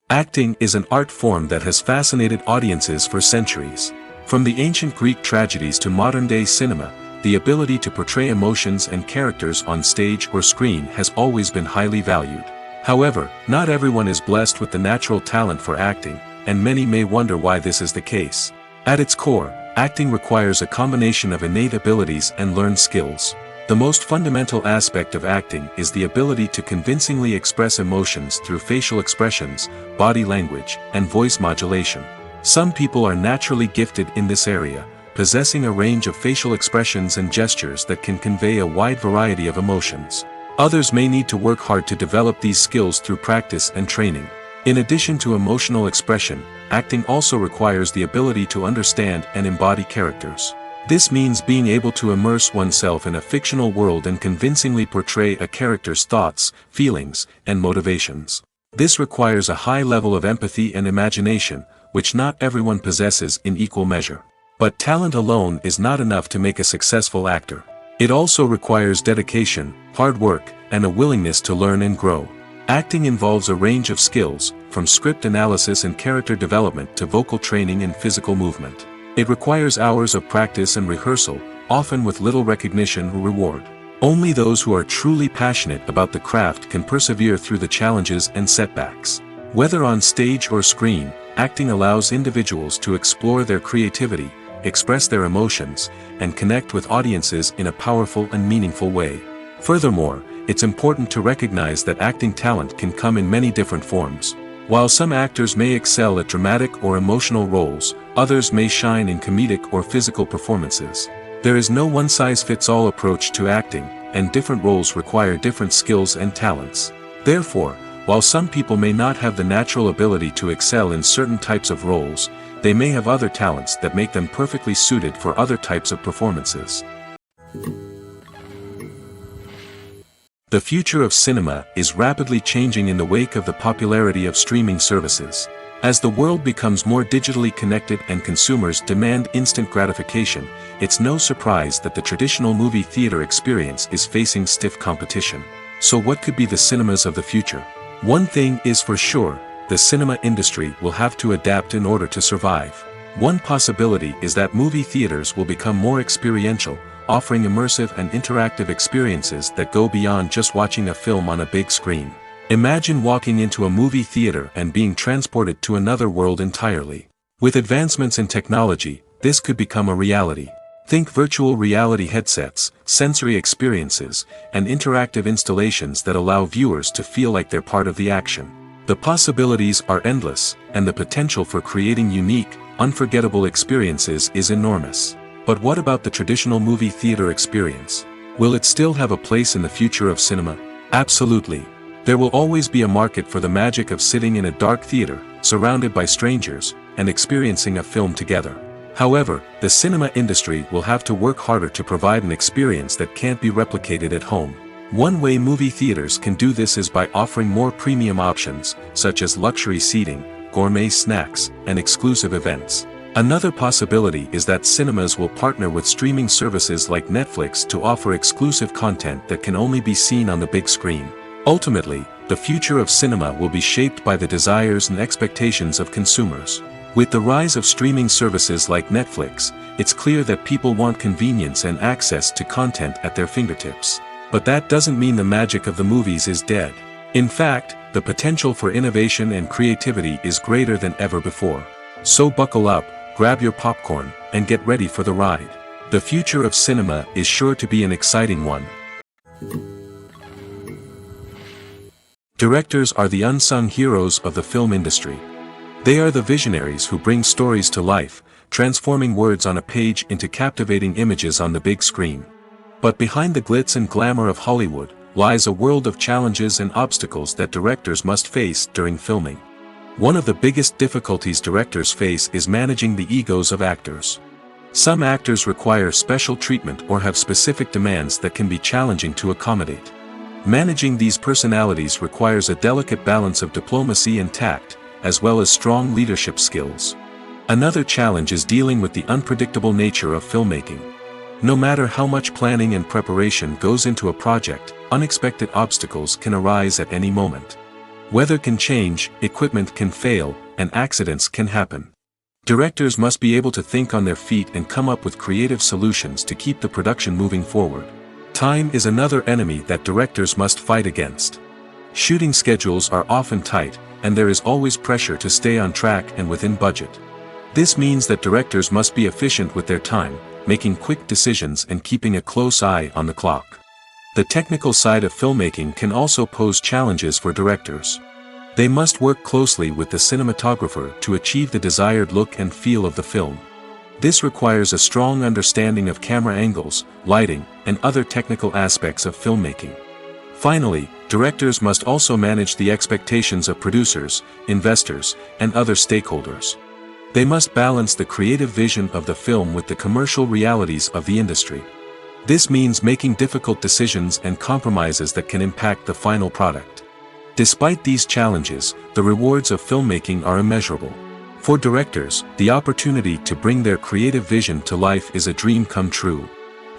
Acting is an art form that has fascinated audiences for centuries. From the ancient Greek tragedies to modern-day cinema, the ability to portray emotions and characters on stage or screen has always been highly valued. However, not everyone is blessed with the natural talent for acting, and many may wonder why this is the case. At its core, acting requires a combination of innate abilities and learned skills. The most fundamental aspect of acting is the ability to convincingly express emotions through facial expressions, body language, and voice modulation. Some people are naturally gifted in this area, possessing a range of facial expressions and gestures that can convey a wide variety of emotions. Others may need to work hard to develop these skills through practice and training. In addition to emotional expression, acting also requires the ability to understand and embody characters. This means being able to immerse oneself in a fictional world and convincingly portray a character's thoughts, feelings, and motivations. This requires a high level of empathy and imagination, which not everyone possesses in equal measure. But talent alone is not enough to make a successful actor. It also requires dedication, hard work, and a willingness to learn and grow. Acting involves a range of skills, from script analysis and character development to vocal training and physical movement. It requires hours of practice and rehearsal, often with little recognition or reward. Only those who are truly passionate about the craft can persevere through the challenges and setbacks. Whether on stage or screen, acting allows individuals to explore their creativity, express their emotions, and connect with audiences in a powerful and meaningful way. Furthermore, it's important to recognize that acting talent can come in many different forms. While some actors may excel at dramatic or emotional roles, others may shine in comedic or physical performances. There is no one-size-fits-all approach to acting, and different roles require different skills and talents. Therefore, while some people may not have the natural ability to excel in certain types of roles, they may have other talents that make them perfectly suited for other types of performances. The future of cinema is rapidly changing in the wake of the popularity of streaming services. As the world becomes more digitally connected and consumers demand instant gratification, it's no surprise that the traditional movie theater experience is facing stiff competition. So what could be the cinemas of the future? One thing is for sure, the cinema industry will have to adapt in order to survive. One possibility is that movie theaters will become more experiential, offering immersive and interactive experiences that go beyond just watching a film on a big screen. Imagine walking into a movie theater and being transported to another world entirely. With advancements in technology, this could become a reality. Think virtual reality headsets, sensory experiences, and interactive installations that allow viewers to feel like they're part of the action. The possibilities are endless, and the potential for creating unique, unforgettable experiences is enormous. But what about the traditional movie theater experience? Will it still have a place in the future of cinema? Absolutely. There will always be a market for the magic of sitting in a dark theater, surrounded by strangers, and experiencing a film together. However, the cinema industry will have to work harder to provide an experience that can't be replicated at home. One way movie theaters can do this is by offering more premium options, such as luxury seating, gourmet snacks, and exclusive events. Another possibility is that cinemas will partner with streaming services like Netflix to offer exclusive content that can only be seen on the big screen. Ultimately, the future of cinema will be shaped by the desires and expectations of consumers. With the rise of streaming services like Netflix, it's clear that people want convenience and access to content at their fingertips. But that doesn't mean the magic of the movies is dead. In fact, the potential for innovation and creativity is greater than ever before. So buckle up, grab your popcorn, and get ready for the ride. The future of cinema is sure to be an exciting one. Directors are the unsung heroes of the film industry. They are the visionaries who bring stories to life, transforming words on a page into captivating images on the big screen. But behind the glitz and glamour of Hollywood, lies a world of challenges and obstacles that directors must face during filming. One of the biggest difficulties directors face is managing the egos of actors. Some actors require special treatment or have specific demands that can be challenging to accommodate. Managing these personalities requires a delicate balance of diplomacy and tact, as well as strong leadership skills. Another challenge is dealing with the unpredictable nature of filmmaking. No matter how much planning and preparation goes into a project, unexpected obstacles can arise at any moment. Weather can change, equipment can fail, and accidents can happen. Directors must be able to think on their feet and come up with creative solutions to keep the production moving forward. Time is another enemy that directors must fight against. Shooting schedules are often tight, and there is always pressure to stay on track and within budget. This means that directors must be efficient with their time, making quick decisions and keeping a close eye on the clock. The technical side of filmmaking can also pose challenges for directors. They must work closely with the cinematographer to achieve the desired look and feel of the film. This requires a strong understanding of camera angles, lighting, and other technical aspects of filmmaking. Finally, directors must also manage the expectations of producers, investors, and other stakeholders. They must balance the creative vision of the film with the commercial realities of the industry. This means making difficult decisions and compromises that can impact the final product. Despite these challenges, the rewards of filmmaking are immeasurable. For directors, the opportunity to bring their creative vision to life is a dream come true.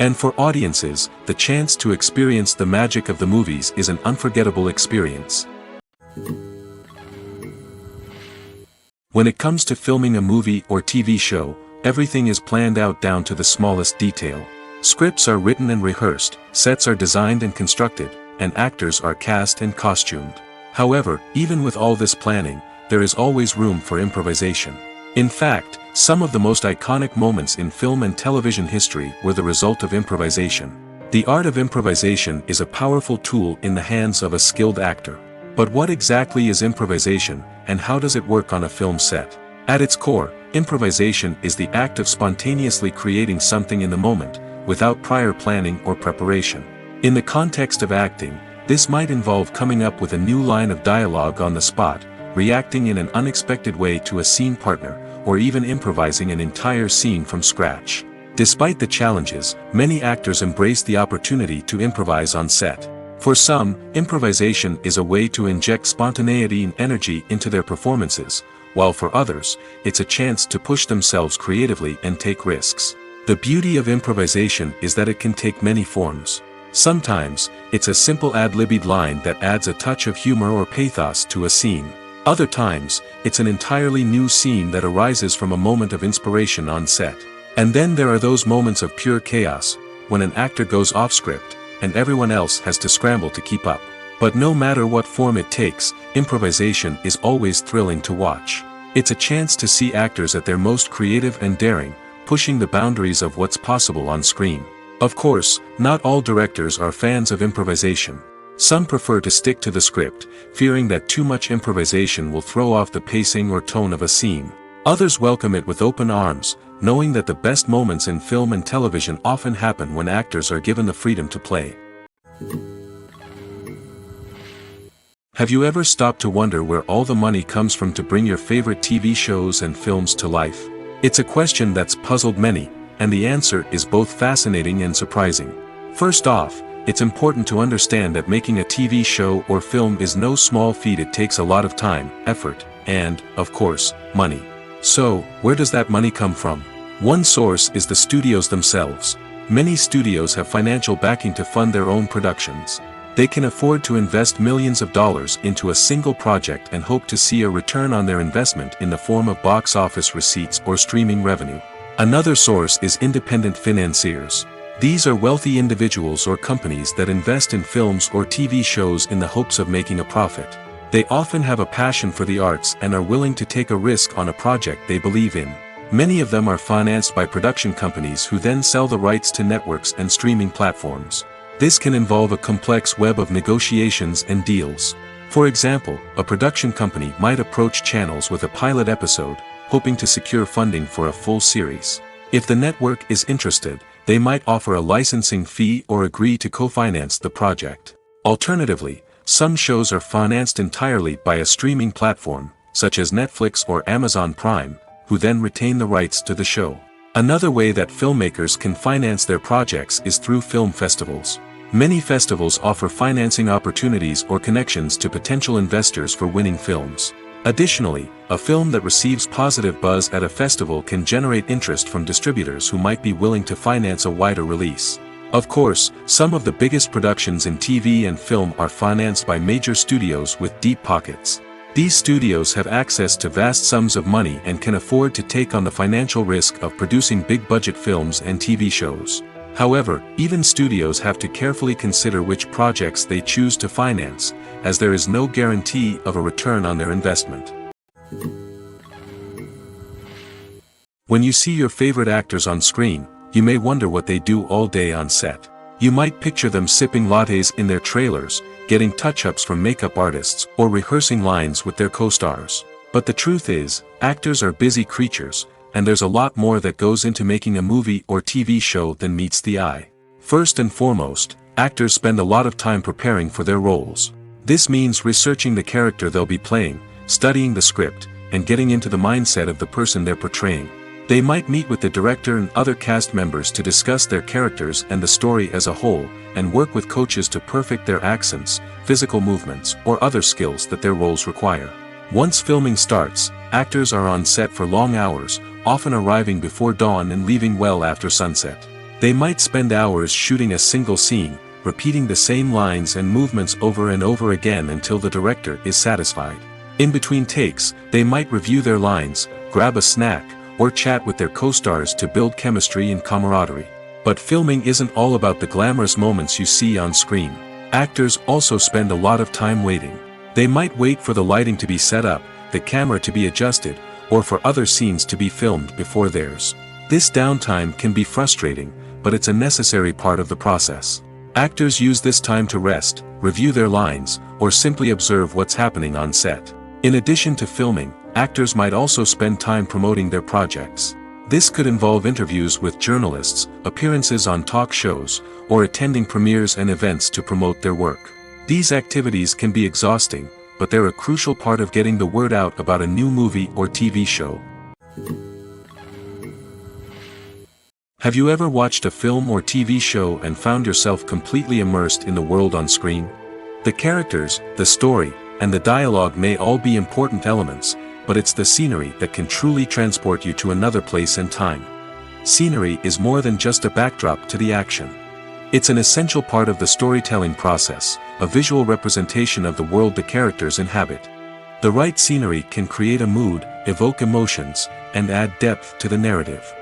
And for audiences, the chance to experience the magic of the movies is an unforgettable experience. When it comes to filming a movie or TV show, everything is planned out down to the smallest detail. Scripts are written and rehearsed, sets are designed and constructed, and actors are cast and costumed. However, even with all this planning, there is always room for improvisation. In fact, some of the most iconic moments in film and television history were the result of improvisation. The art of improvisation is a powerful tool in the hands of a skilled actor. But what exactly is improvisation, and how does it work on a film set? At its core, improvisation is the act of spontaneously creating something in the moment, without prior planning or preparation. In the context of acting, this might involve coming up with a new line of dialogue on the spot, reacting in an unexpected way to a scene partner, or even improvising an entire scene from scratch. Despite the challenges, many actors embrace the opportunity to improvise on set. For some, improvisation is a way to inject spontaneity and energy into their performances, while for others, it's a chance to push themselves creatively and take risks. The beauty of improvisation is that it can take many forms. Sometimes, it's a simple ad-libbed line that adds a touch of humor or pathos to a scene. Other times, it's an entirely new scene that arises from a moment of inspiration on set. And then there are those moments of pure chaos, when an actor goes off script, and everyone else has to scramble to keep up. But no matter what form it takes, improvisation is always thrilling to watch. It's a chance to see actors at their most creative and daring, pushing the boundaries of what's possible on screen. Of course, not all directors are fans of improvisation. Some prefer to stick to the script, fearing that too much improvisation will throw off the pacing or tone of a scene. Others welcome it with open arms, knowing that the best moments in film and television often happen when actors are given the freedom to play. Have you ever stopped to wonder where all the money comes from to bring your favorite TV shows and films to life? It's a question that's puzzled many, and the answer is both fascinating and surprising. First off, it's important to understand that making a TV show or film is no small feat. It takes a lot of time, effort, and, of course, money. So, where does that money come from? One source is the studios themselves. Many studios have financial backing to fund their own productions. They can afford to invest millions of dollars into a single project and hope to see a return on their investment in the form of box office receipts or streaming revenue. Another source is independent financiers. These are wealthy individuals or companies that invest in films or TV shows in the hopes of making a profit. They often have a passion for the arts and are willing to take a risk on a project they believe in. Many of them are financed by production companies who then sell the rights to networks and streaming platforms. This can involve a complex web of negotiations and deals. For example, a production company might approach channels with a pilot episode, hoping to secure funding for a full series. If the network is interested, they might offer a licensing fee or agree to co-finance the project. Alternatively, some shows are financed entirely by a streaming platform, such as Netflix or Amazon Prime, who then retain the rights to the show. Another way that filmmakers can finance their projects is through film festivals. Many festivals offer financing opportunities or connections to potential investors for winning films. Additionally, a film that receives positive buzz at a festival can generate interest from distributors who might be willing to finance a wider release. Of course, some of the biggest productions in TV and film are financed by major studios with deep pockets. These studios have access to vast sums of money and can afford to take on the financial risk of producing big-budget films and TV shows. However, even studios have to carefully consider which projects they choose to finance, as there is no guarantee of a return on their investment. When you see your favorite actors on screen, you may wonder what they do all day on set. You might picture them sipping lattes in their trailers, getting touch-ups from makeup artists, or rehearsing lines with their co-stars. But the truth is, actors are busy creatures, and there's a lot more that goes into making a movie or TV show than meets the eye. First and foremost, actors spend a lot of time preparing for their roles. This means researching the character they'll be playing, studying the script, and getting into the mindset of the person they're portraying. They might meet with the director and other cast members to discuss their characters and the story as a whole, and work with coaches to perfect their accents, physical movements, or other skills that their roles require. Once filming starts, actors are on set for long hours, often arriving before dawn and leaving well after sunset. They might spend hours shooting a single scene, repeating the same lines and movements over and over again until the director is satisfied. In between takes, they might review their lines, grab a snack, or chat with their co-stars to build chemistry and camaraderie. But filming isn't all about the glamorous moments you see on screen. Actors also spend a lot of time waiting. They might wait for the lighting to be set up, the camera to be adjusted, or for other scenes to be filmed before theirs. This downtime can be frustrating, but it's a necessary part of the process. Actors use this time to rest, review their lines, or simply observe what's happening on set. In addition to filming, actors might also spend time promoting their projects. This could involve interviews with journalists, appearances on talk shows, or attending premieres and events to promote their work. These activities can be exhausting, but they're a crucial part of getting the word out about a new movie or TV show. Have you ever watched a film or TV show and found yourself completely immersed in the world on screen? The characters, the story, and the dialogue may all be important elements, but it's the scenery that can truly transport you to another place and time. Scenery is more than just a backdrop to the action. It's an essential part of the storytelling process, a visual representation of the world the characters inhabit. The right scenery can create a mood, evoke emotions, and add depth to the narrative.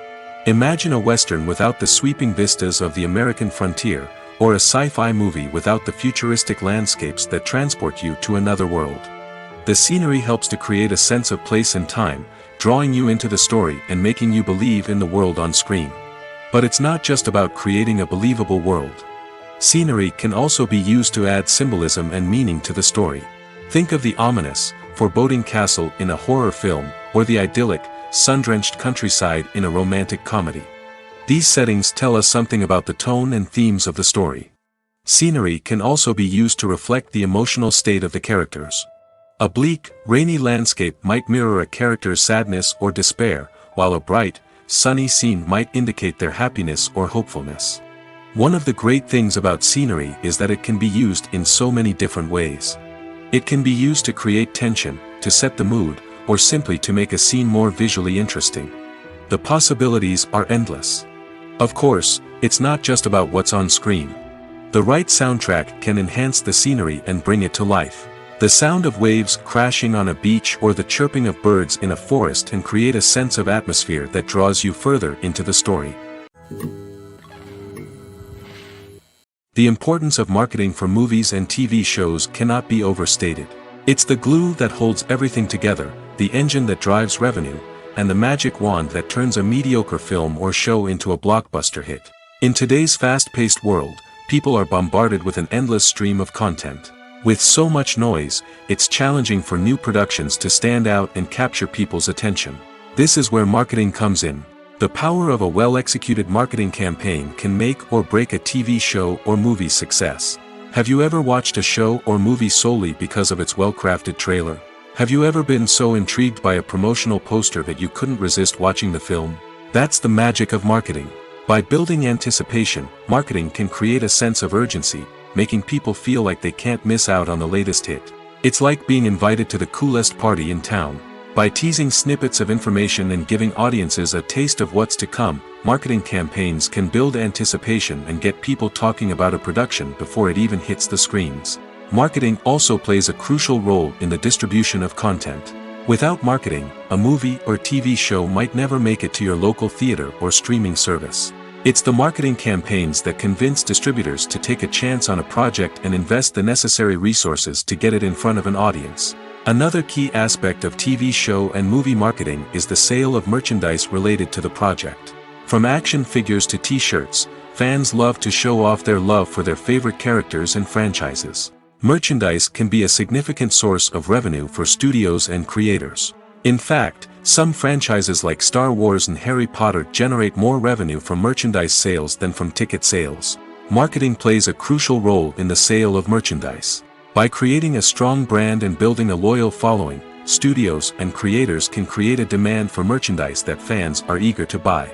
Imagine a Western without the sweeping vistas of the American frontier, or a sci-fi movie without the futuristic landscapes that transport you to another world. The scenery helps to create a sense of place and time, drawing you into the story and making you believe in the world on screen. But it's not just about creating a believable world. Scenery can also be used to add symbolism and meaning to the story. Think of the ominous, foreboding castle in a horror film, or the idyllic, sun-drenched countryside in a romantic comedy. These settings tell us something about the tone and themes of the story. Scenery can also be used to reflect the emotional state of the characters. A bleak, rainy landscape might mirror a character's sadness or despair, while a bright, sunny scene might indicate their happiness or hopefulness. One of the great things about scenery is that it can be used in so many different ways. It can be used to create tension, to set the mood, or simply to make a scene more visually interesting. The possibilities are endless. Of course, it's not just about what's on screen. The right soundtrack can enhance the scenery and bring it to life. The sound of waves crashing on a beach or the chirping of birds in a forest can create a sense of atmosphere that draws you further into the story. The importance of marketing for movies and TV shows cannot be overstated. It's the glue that holds everything together, the engine that drives revenue, and the magic wand that turns a mediocre film or show into a blockbuster hit. In today's fast-paced world, people are bombarded with an endless stream of content. With so much noise, it's challenging for new productions to stand out and capture people's attention. This is where marketing comes in. The power of a well-executed marketing campaign can make or break a TV show or movie's success. Have you ever watched a show or movie solely because of its well-crafted trailer? Have you ever been so intrigued by a promotional poster that you couldn't resist watching the film? That's the magic of marketing. By building anticipation, marketing can create a sense of urgency, making people feel like they can't miss out on the latest hit. It's like being invited to the coolest party in town. By teasing snippets of information and giving audiences a taste of what's to come, marketing campaigns can build anticipation and get people talking about a production before it even hits the screens. Marketing also plays a crucial role in the distribution of content. Without marketing, a movie or TV show might never make it to your local theater or streaming service. It's the marketing campaigns that convince distributors to take a chance on a project and invest the necessary resources to get it in front of an audience. Another key aspect of TV show and movie marketing is the sale of merchandise related to the project. From action figures to t-shirts, fans love to show off their love for their favorite characters and franchises. Merchandise can be a significant source of revenue for studios and creators. In fact, some franchises like Star Wars and Harry Potter generate more revenue from merchandise sales than from ticket sales. Marketing plays a crucial role in the sale of merchandise. By creating a strong brand and building a loyal following, studios and creators can create a demand for merchandise that fans are eager to buy.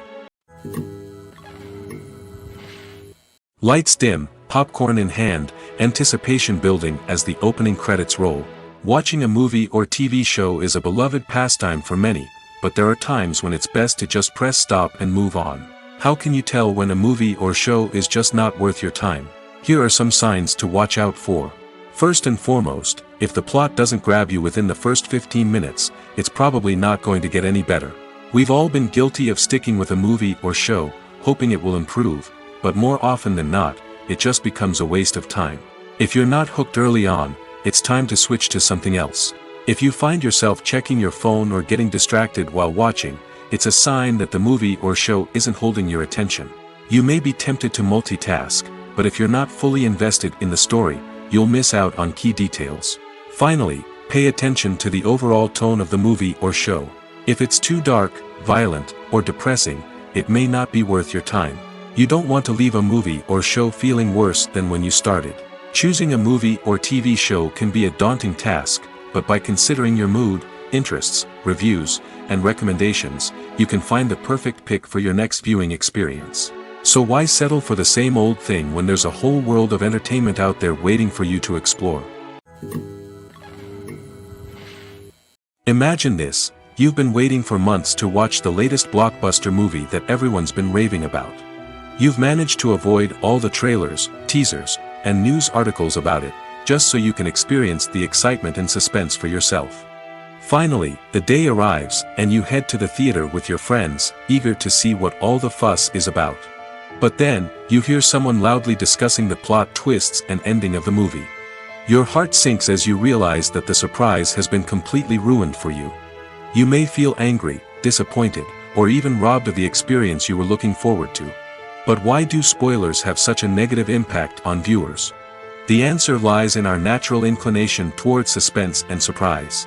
Lights dim, popcorn in hand, anticipation building as the opening credits roll. Watching a movie or TV show is a beloved pastime for many, but there are times when it's best to just press stop and move on. How can you tell when a movie or show is just not worth your time? Here are some signs to watch out for. First and foremost, if the plot doesn't grab you within the first 15 minutes, it's probably not going to get any better. We've all been guilty of sticking with a movie or show, hoping it will improve, but more often than not, it just becomes a waste of time. If you're not hooked early on, it's time to switch to something else. If you find yourself checking your phone or getting distracted while watching, it's a sign that the movie or show isn't holding your attention. You may be tempted to multitask, but if you're not fully invested in the story, you'll miss out on key details. Finally, pay attention to the overall tone of the movie or show. If it's too dark, violent, or depressing, it may not be worth your time. You don't want to leave a movie or show feeling worse than when you started. Choosing a movie or TV show can be a daunting task, but by considering your mood, interests, reviews, and recommendations, you can find the perfect pick for your next viewing experience. So why settle for the same old thing when there's a whole world of entertainment out there waiting for you to explore? Imagine this: you've been waiting for months to watch the latest blockbuster movie that everyone's been raving about. You've managed to avoid all the trailers, teasers, and news articles about it, just so you can experience the excitement and suspense for yourself. Finally, the day arrives, and you head to the theater with your friends, eager to see what all the fuss is about. But then, you hear someone loudly discussing the plot twists and ending of the movie. Your heart sinks as you realize that the surprise has been completely ruined for you. You may feel angry, disappointed, or even robbed of the experience you were looking forward to. But why do spoilers have such a negative impact on viewers? The answer lies in our natural inclination towards suspense and surprise.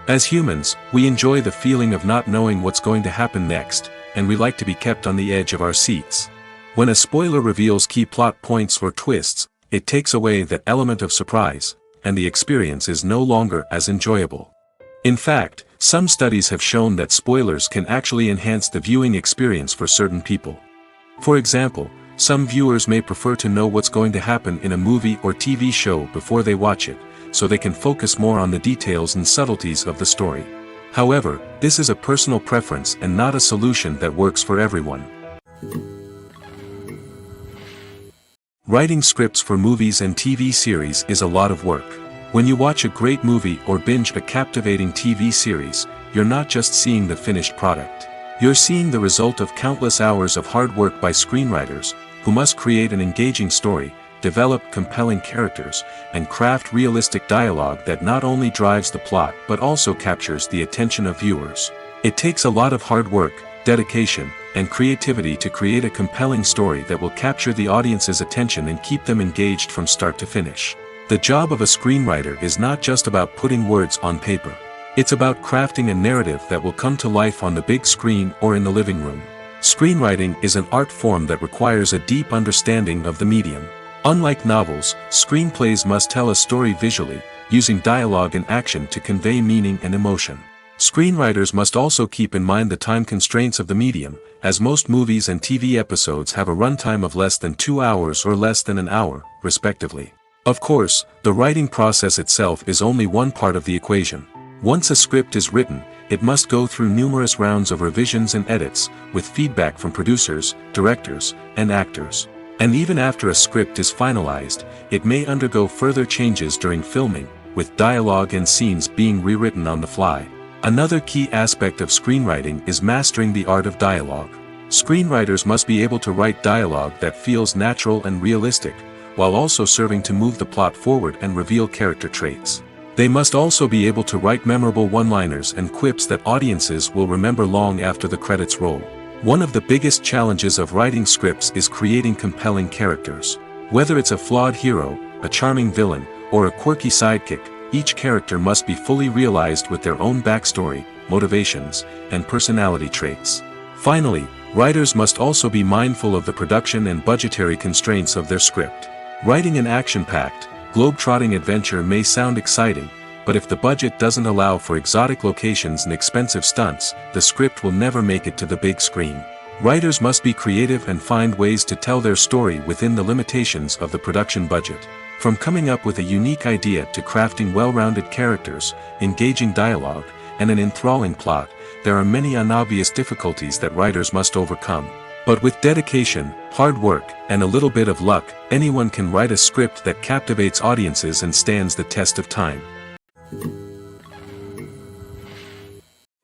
As humans, we enjoy the feeling of not knowing what's going to happen next, and we like to be kept on the edge of our seats. When a spoiler reveals key plot points or twists, it takes away that element of surprise, and the experience is no longer as enjoyable. In fact, some studies have shown that spoilers can actually enhance the viewing experience for certain people. For example, some viewers may prefer to know what's going to happen in a movie or TV show before they watch it, so they can focus more on the details and subtleties of the story. However, this is a personal preference and not a solution that works for everyone. Writing scripts for movies and TV series is a lot of work. When you watch a great movie or binge a captivating TV series, you're not just seeing the finished product. You're seeing the result of countless hours of hard work by screenwriters, who must create an engaging story, develop compelling characters, and craft realistic dialogue that not only drives the plot but also captures the attention of viewers. It takes a lot of hard work, dedication, and creativity to create a compelling story that will capture the audience's attention and keep them engaged from start to finish. The job of a screenwriter is not just about putting words on paper. It's about crafting a narrative that will come to life on the big screen or in the living room. Screenwriting is an art form that requires a deep understanding of the medium. Unlike novels, screenplays must tell a story visually, using dialogue and action to convey meaning and emotion. Screenwriters must also keep in mind the time constraints of the medium, as most movies and TV episodes have a runtime of less than 2 hours or less than an hour, respectively. Of course, the writing process itself is only one part of the equation. Once a script is written, it must go through numerous rounds of revisions and edits, with feedback from producers, directors, and actors. And even after a script is finalized, it may undergo further changes during filming, with dialogue and scenes being rewritten on the fly. Another key aspect of screenwriting is mastering the art of dialogue. Screenwriters must be able to write dialogue that feels natural and realistic, while also serving to move the plot forward and reveal character traits. They must also be able to write memorable one-liners and quips that audiences will remember long after the credits roll. One of the biggest challenges of writing scripts is creating compelling characters. Whether it's a flawed hero, a charming villain, or a quirky sidekick, each character must be fully realized with their own backstory, motivations, and personality traits. Finally, writers must also be mindful of the production and budgetary constraints of their script. Writing an action-packed, globe-trotting adventure may sound exciting, but if the budget doesn't allow for exotic locations and expensive stunts, the script will never make it to the big screen. Writers must be creative and find ways to tell their story within the limitations of the production budget. From coming up with a unique idea to crafting well-rounded characters, engaging dialogue, and an enthralling plot, there are many unobvious difficulties that writers must overcome. But with dedication, hard work, and a little bit of luck, anyone can write a script that captivates audiences and stands the test of time.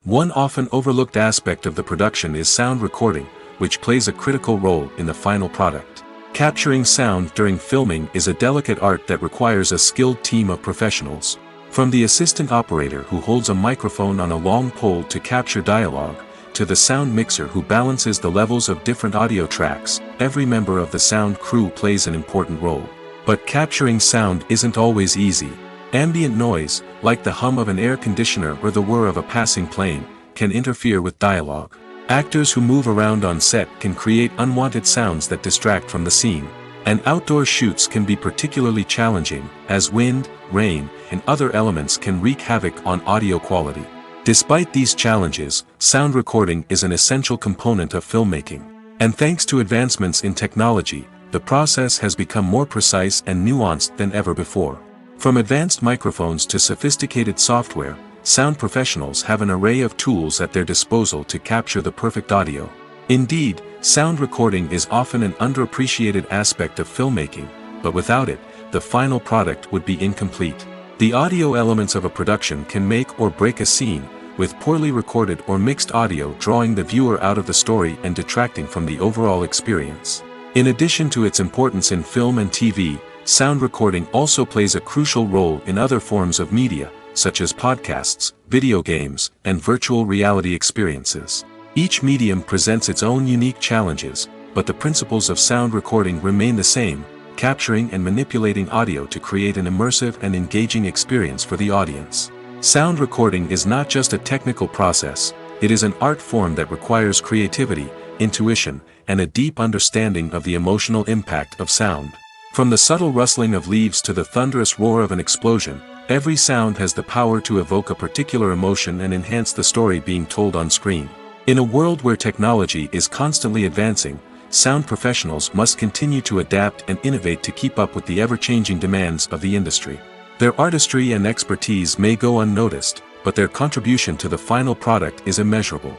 One often overlooked aspect of the production is sound recording, which plays a critical role in the final product. Capturing sound during filming is a delicate art that requires a skilled team of professionals. From the assistant operator who holds a microphone on a long pole to capture dialogue, to the sound mixer who balances the levels of different audio tracks. Every member of the sound crew plays an important role. But capturing sound isn't always easy. Ambient noise, like the hum of an air conditioner or the whir of a passing plane, can interfere with dialogue. Actors who move around on set can create unwanted sounds that distract from the scene. And outdoor shoots can be particularly challenging, as wind, rain, and other elements can wreak havoc on audio quality. Despite these challenges, sound recording is an essential component of filmmaking. And thanks to advancements in technology, the process has become more precise and nuanced than ever before. From advanced microphones to sophisticated software, sound professionals have an array of tools at their disposal to capture the perfect audio. Indeed, sound recording is often an underappreciated aspect of filmmaking, but without it, the final product would be incomplete. The audio elements of a production can make or break a scene, with poorly recorded or mixed audio drawing the viewer out of the story and detracting from the overall experience. In addition to its importance in film and TV, sound recording also plays a crucial role in other forms of media, such as podcasts, video games, and virtual reality experiences. Each medium presents its own unique challenges, but the principles of sound recording remain the same: capturing and manipulating audio to create an immersive and engaging experience for the audience. Sound recording is not just a technical process, it is an art form that requires creativity, intuition, and a deep understanding of the emotional impact of sound. From the subtle rustling of leaves to the thunderous roar of an explosion, every sound has the power to evoke a particular emotion and enhance the story being told on screen. In a world where technology is constantly advancing, sound professionals must continue to adapt and innovate to keep up with the ever-changing demands of the industry. Their artistry and expertise may go unnoticed, but their contribution to the final product is immeasurable.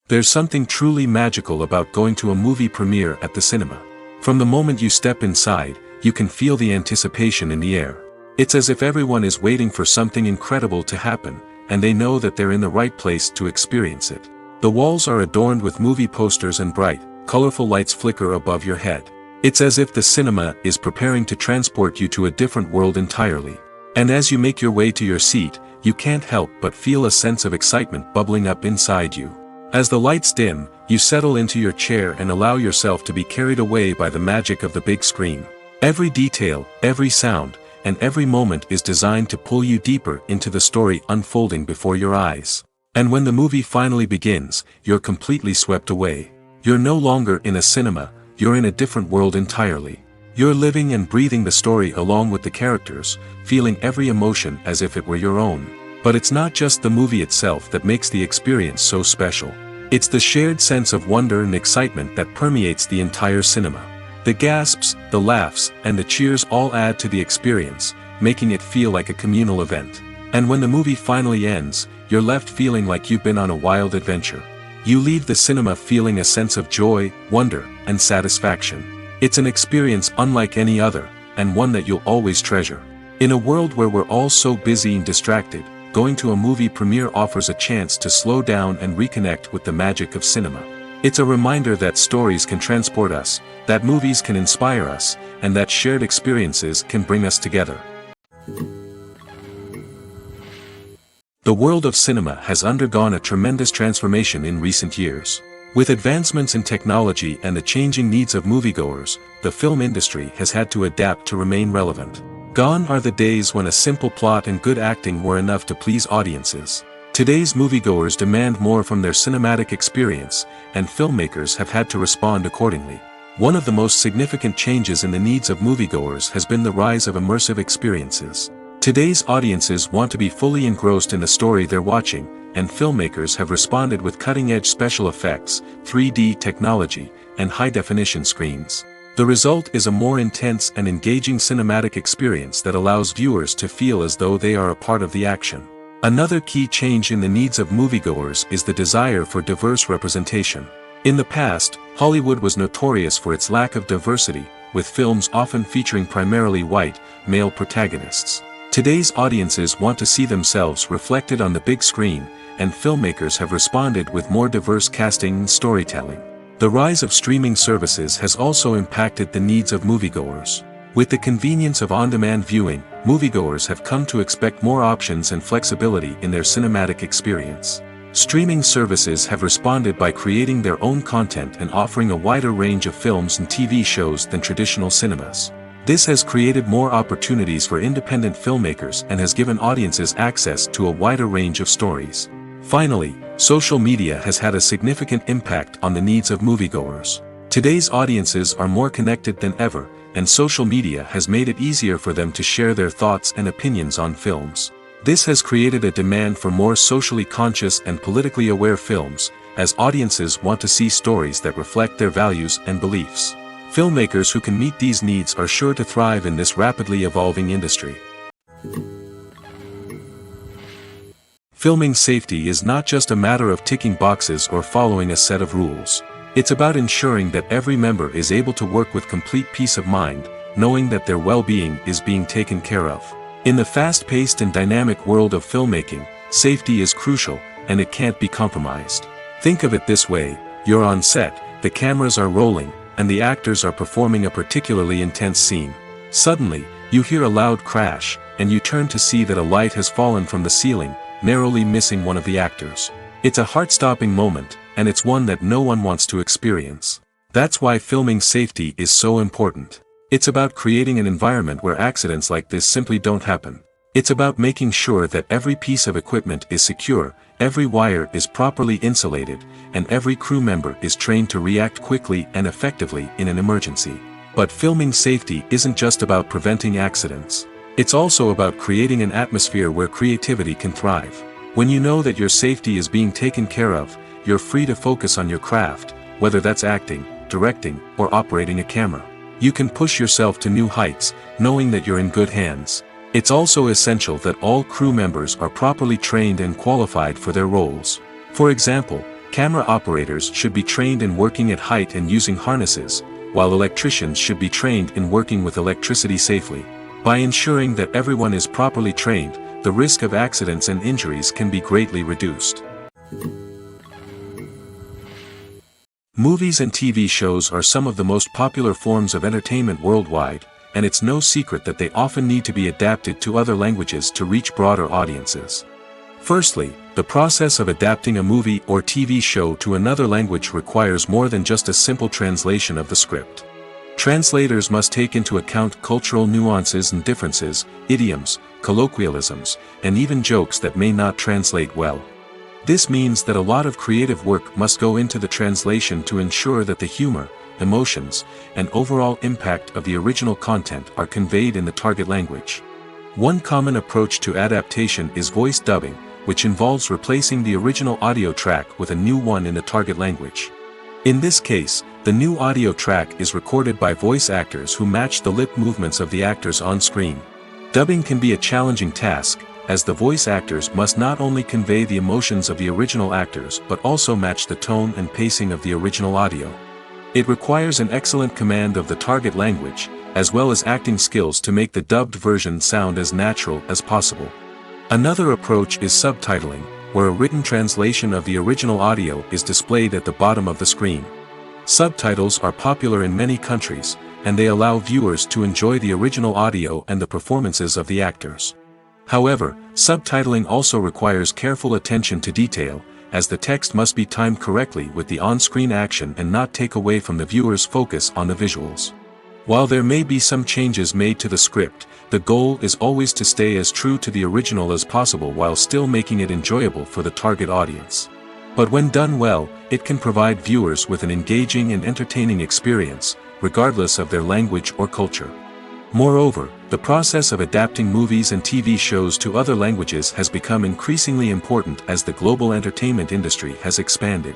There's something truly magical about going to a movie premiere at the cinema. From the moment you step inside, you can feel the anticipation in the air. It's as if everyone is waiting for something incredible to happen, and they know that they're in the right place to experience it. The walls are adorned with movie posters and bright, colorful lights flicker above your head. It's as if the cinema is preparing to transport you to a different world entirely. And as you make your way to your seat, you can't help but feel a sense of excitement bubbling up inside you. As the lights dim, you settle into your chair and allow yourself to be carried away by the magic of the big screen. Every detail, every sound, and every moment is designed to pull you deeper into the story unfolding before your eyes. And when the movie finally begins, you're completely swept away. You're no longer in a cinema, you're in a different world entirely. You're living and breathing the story along with the characters, feeling every emotion as if it were your own. But it's not just the movie itself that makes the experience so special. It's the shared sense of wonder and excitement that permeates the entire cinema. The gasps, the laughs, and the cheers all add to the experience, making it feel like a communal event. And when the movie finally ends, you're left feeling like you've been on a wild adventure. You leave the cinema feeling a sense of joy, wonder, and satisfaction. It's an experience unlike any other, and one that you'll always treasure. In a world where we're all so busy and distracted, going to a movie premiere offers a chance to slow down and reconnect with the magic of cinema. It's a reminder that stories can transport us, that movies can inspire us, and that shared experiences can bring us together. The world of cinema has undergone a tremendous transformation in recent years. With advancements in technology and the changing needs of moviegoers, the film industry has had to adapt to remain relevant. Gone are the days when a simple plot and good acting were enough to please audiences. Today's moviegoers demand more from their cinematic experience, and filmmakers have had to respond accordingly. One of the most significant changes in the needs of moviegoers has been the rise of immersive experiences. Today's audiences want to be fully engrossed in the story they're watching, and filmmakers have responded with cutting-edge special effects, 3D technology, and high-definition screens. The result is a more intense and engaging cinematic experience that allows viewers to feel as though they are a part of the action. Another key change in the needs of moviegoers is the desire for diverse representation. In the past, Hollywood was notorious for its lack of diversity, with films often featuring primarily white, male protagonists. Today's audiences want to see themselves reflected on the big screen, and filmmakers have responded with more diverse casting and storytelling. The rise of streaming services has also impacted the needs of moviegoers. With the convenience of on-demand viewing, moviegoers have come to expect more options and flexibility in their cinematic experience. Streaming services have responded by creating their own content and offering a wider range of films and TV shows than traditional cinemas. This has created more opportunities for independent filmmakers and has given audiences access to a wider range of stories. Finally, social media has had a significant impact on the needs of moviegoers. Today's audiences are more connected than ever, and social media has made it easier for them to share their thoughts and opinions on films. This has created a demand for more socially conscious and politically aware films, as audiences want to see stories that reflect their values and beliefs. Filmmakers who can meet these needs are sure to thrive in this rapidly evolving industry. Filming safety is not just a matter of ticking boxes or following a set of rules. It's about ensuring that every member is able to work with complete peace of mind, knowing that their well-being is being taken care of. In the fast-paced and dynamic world of filmmaking, safety is crucial, and it can't be compromised. Think of it this way: you're on set, the cameras are rolling, and the actors are performing a particularly intense scene. Suddenly, you hear a loud crash, and you turn to see that a light has fallen from the ceiling, narrowly missing one of the actors. It's a heart-stopping moment, and it's one that no one wants to experience. That's why filming safety is so important. It's about creating an environment where accidents like this simply don't happen. It's about making sure that every piece of equipment is secure, every wire is properly insulated, and every crew member is trained to react quickly and effectively in an emergency. But filming safety isn't just about preventing accidents. It's also about creating an atmosphere where creativity can thrive. When you know that your safety is being taken care of, you're free to focus on your craft, whether that's acting, directing, or operating a camera. You can push yourself to new heights, knowing that you're in good hands. It's also essential that all crew members are properly trained and qualified for their roles. For example, camera operators should be trained in working at height and using harnesses, while electricians should be trained in working with electricity safely. By ensuring that everyone is properly trained, the risk of accidents and injuries can be greatly reduced. Movies and TV shows are some of the most popular forms of entertainment worldwide, and it's no secret that they often need to be adapted to other languages to reach broader audiences. Firstly, the process of adapting a movie or TV show to another language requires more than just a simple translation of the script. Translators must take into account cultural nuances and differences, idioms, colloquialisms, and even jokes that may not translate well. This means that a lot of creative work must go into the translation to ensure that the humor, emotions, and overall impact of the original content are conveyed in the target language. One common approach to adaptation is voice dubbing, which involves replacing the original audio track with a new one in the target language. In this case, the new audio track is recorded by voice actors who match the lip movements of the actors on screen. Dubbing can be a challenging task, as the voice actors must not only convey the emotions of the original actors but also match the tone and pacing of the original audio. It requires an excellent command of the target language, as well as acting skills to make the dubbed version sound as natural as possible. Another approach is subtitling, where a written translation of the original audio is displayed at the bottom of the screen. Subtitles are popular in many countries, and they allow viewers to enjoy the original audio and the performances of the actors. However, subtitling also requires careful attention to detail, as the text must be timed correctly with the on-screen action and not take away from the viewer's focus on the visuals. While there may be some changes made to the script, the goal is always to stay as true to the original as possible while still making it enjoyable for the target audience. But when done well, it can provide viewers with an engaging and entertaining experience, regardless of their language or culture. Moreover, the process of adapting movies and TV shows to other languages has become increasingly important as the global entertainment industry has expanded.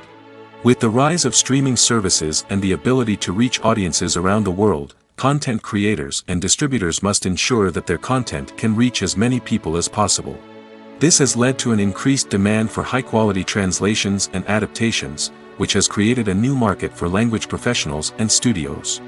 With the rise of streaming services and the ability to reach audiences around the world, content creators and distributors must ensure that their content can reach as many people as possible. This has led to an increased demand for high-quality translations and adaptations, which has created a new market for language professionals and studios.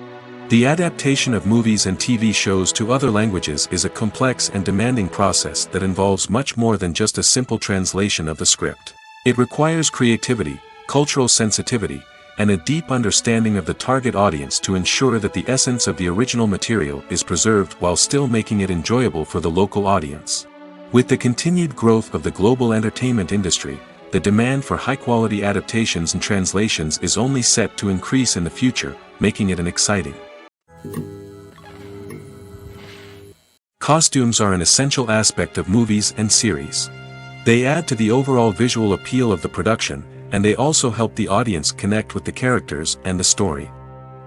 The adaptation of movies and TV shows to other languages is a complex and demanding process that involves much more than just a simple translation of the script. It requires creativity, cultural sensitivity, and a deep understanding of the target audience to ensure that the essence of the original material is preserved while still making it enjoyable for the local audience. With the continued growth of the global entertainment industry, the demand for high-quality adaptations and translations is only set to increase in the future, making it an exciting. Costumes are an essential aspect of movies and series. They add to the overall visual appeal of the production, and they also help the audience connect with the characters and the story.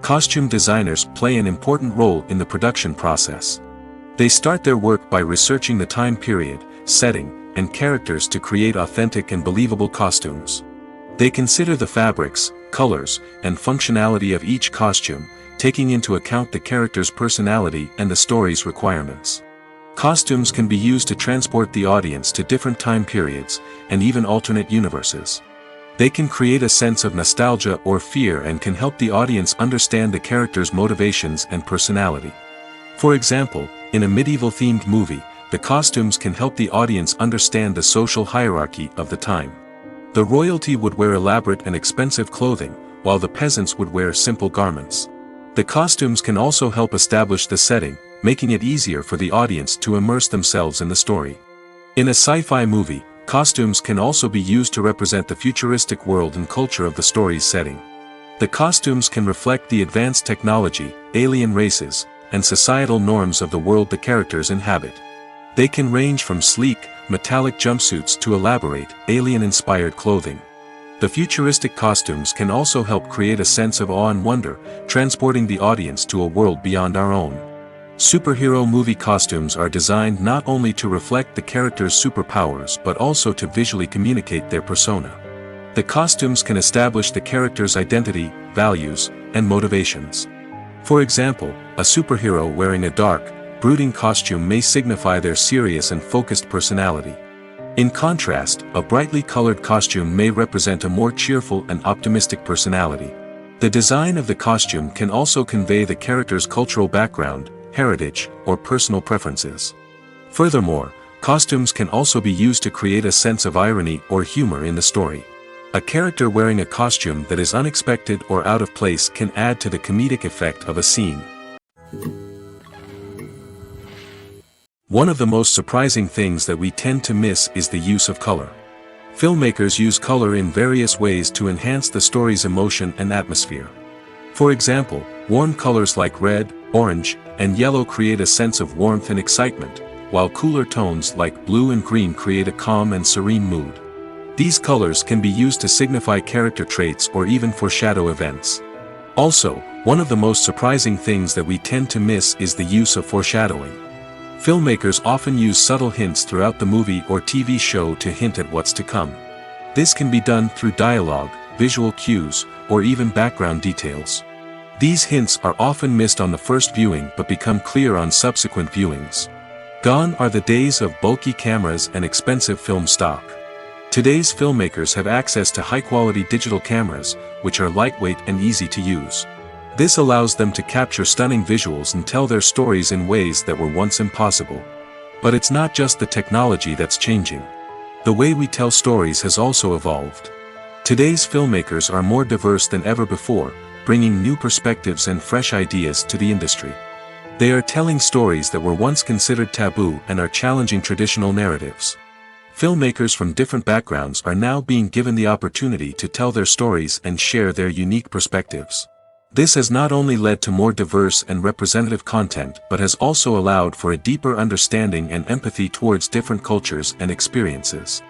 Costume designers play an important role in the production process. They start their work by researching the time period, setting, and characters to create authentic and believable costumes. They consider the fabrics, colors, and functionality of each costume, taking into account the character's personality and the story's requirements. Costumes can be used to transport the audience to different time periods, and even alternate universes. They can create a sense of nostalgia or fear and can help the audience understand the character's motivations and personality. For example, in a medieval-themed movie, the costumes can help the audience understand the social hierarchy of the time. The royalty would wear elaborate and expensive clothing, while the peasants would wear simple garments. The costumes can also help establish the setting, making it easier for the audience to immerse themselves in the story. In a sci-fi movie, costumes can also be used to represent the futuristic world and culture of the story's setting. The costumes can reflect the advanced technology, alien races, and societal norms of the world the characters inhabit. They can range from sleek, metallic jumpsuits to elaborate, alien-inspired clothing. The futuristic costumes can also help create a sense of awe and wonder, transporting the audience to a world beyond our own. Superhero movie costumes are designed not only to reflect the character's superpowers but also to visually communicate their persona. The costumes can establish the character's identity, values, and motivations. For example, a superhero wearing a dark, brooding costume may signify their serious and focused personality. In contrast, a brightly colored costume may represent a more cheerful and optimistic personality. The design of the costume can also convey the character's cultural background, heritage, or personal preferences. Furthermore, costumes can also be used to create a sense of irony or humor in the story. A character wearing a costume that is unexpected or out of place can add to the comedic effect of a scene. One of the most surprising things that we tend to miss is the use of color. Filmmakers use color in various ways to enhance the story's emotion and atmosphere. For example, warm colors like red, orange, and yellow create a sense of warmth and excitement, while cooler tones like blue and green create a calm and serene mood. These colors can be used to signify character traits or even foreshadow events. Also, one of the most surprising things that we tend to miss is the use of foreshadowing. Filmmakers often use subtle hints throughout the movie or TV show to hint at what's to come. This can be done through dialogue, visual cues, or even background details. These hints are often missed on the first viewing but become clear on subsequent viewings. Gone are the days of bulky cameras and expensive film stock. Today's filmmakers have access to high-quality digital cameras, which are lightweight and easy to use. This allows them to capture stunning visuals and tell their stories in ways that were once impossible. But it's not just the technology that's changing. The way we tell stories has also evolved. Today's filmmakers are more diverse than ever before, bringing new perspectives and fresh ideas to the industry. They are telling stories that were once considered taboo and are challenging traditional narratives. Filmmakers from different backgrounds are now being given the opportunity to tell their stories and share their unique perspectives. This has not only led to more diverse and representative content but has also allowed for a deeper understanding and empathy towards different cultures and experiences.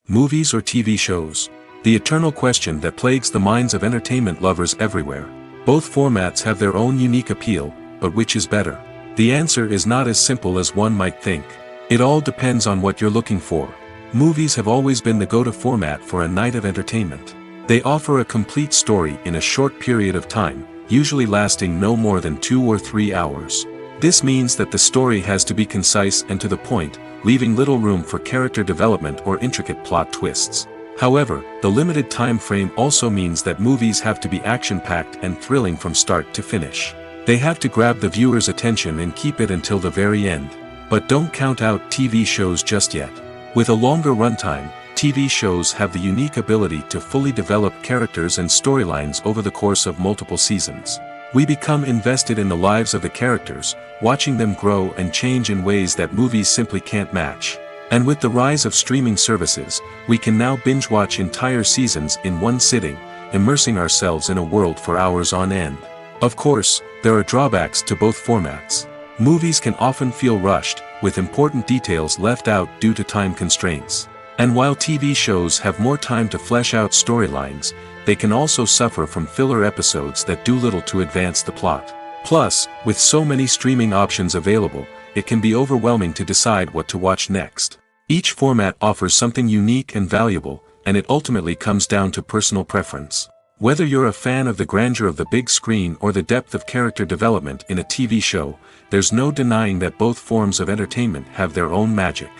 Movies or TV shows? The eternal question that plagues the minds of entertainment lovers everywhere. Both formats have their own unique appeal, but which is better? The answer is not as simple as one might think. It all depends on what you're looking for. Movies have always been the go-to format for a night of entertainment. They offer a complete story in a short period of time, usually lasting no more than 2 or 3 hours. This means that the story has to be concise and to the point, leaving little room for character development or intricate plot twists. However, the limited time frame also means that movies have to be action-packed and thrilling from start to finish. They have to grab the viewer's attention and keep it until the very end. But don't count out TV shows just yet. With a longer runtime, TV shows have the unique ability to fully develop characters and storylines over the course of multiple seasons. We become invested in the lives of the characters, watching them grow and change in ways that movies simply can't match. And with the rise of streaming services, we can now binge-watch entire seasons in one sitting, immersing ourselves in a world for hours on end. Of course, there are drawbacks to both formats. Movies can often feel rushed, with important details left out due to time constraints. And while TV shows have more time to flesh out storylines, they can also suffer from filler episodes that do little to advance the plot. Plus, with so many streaming options available, it can be overwhelming to decide what to watch next. Each format offers something unique and valuable, and it ultimately comes down to personal preference. Whether you're a fan of the grandeur of the big screen or the depth of character development in a TV show, there's no denying that both forms of entertainment have their own magic.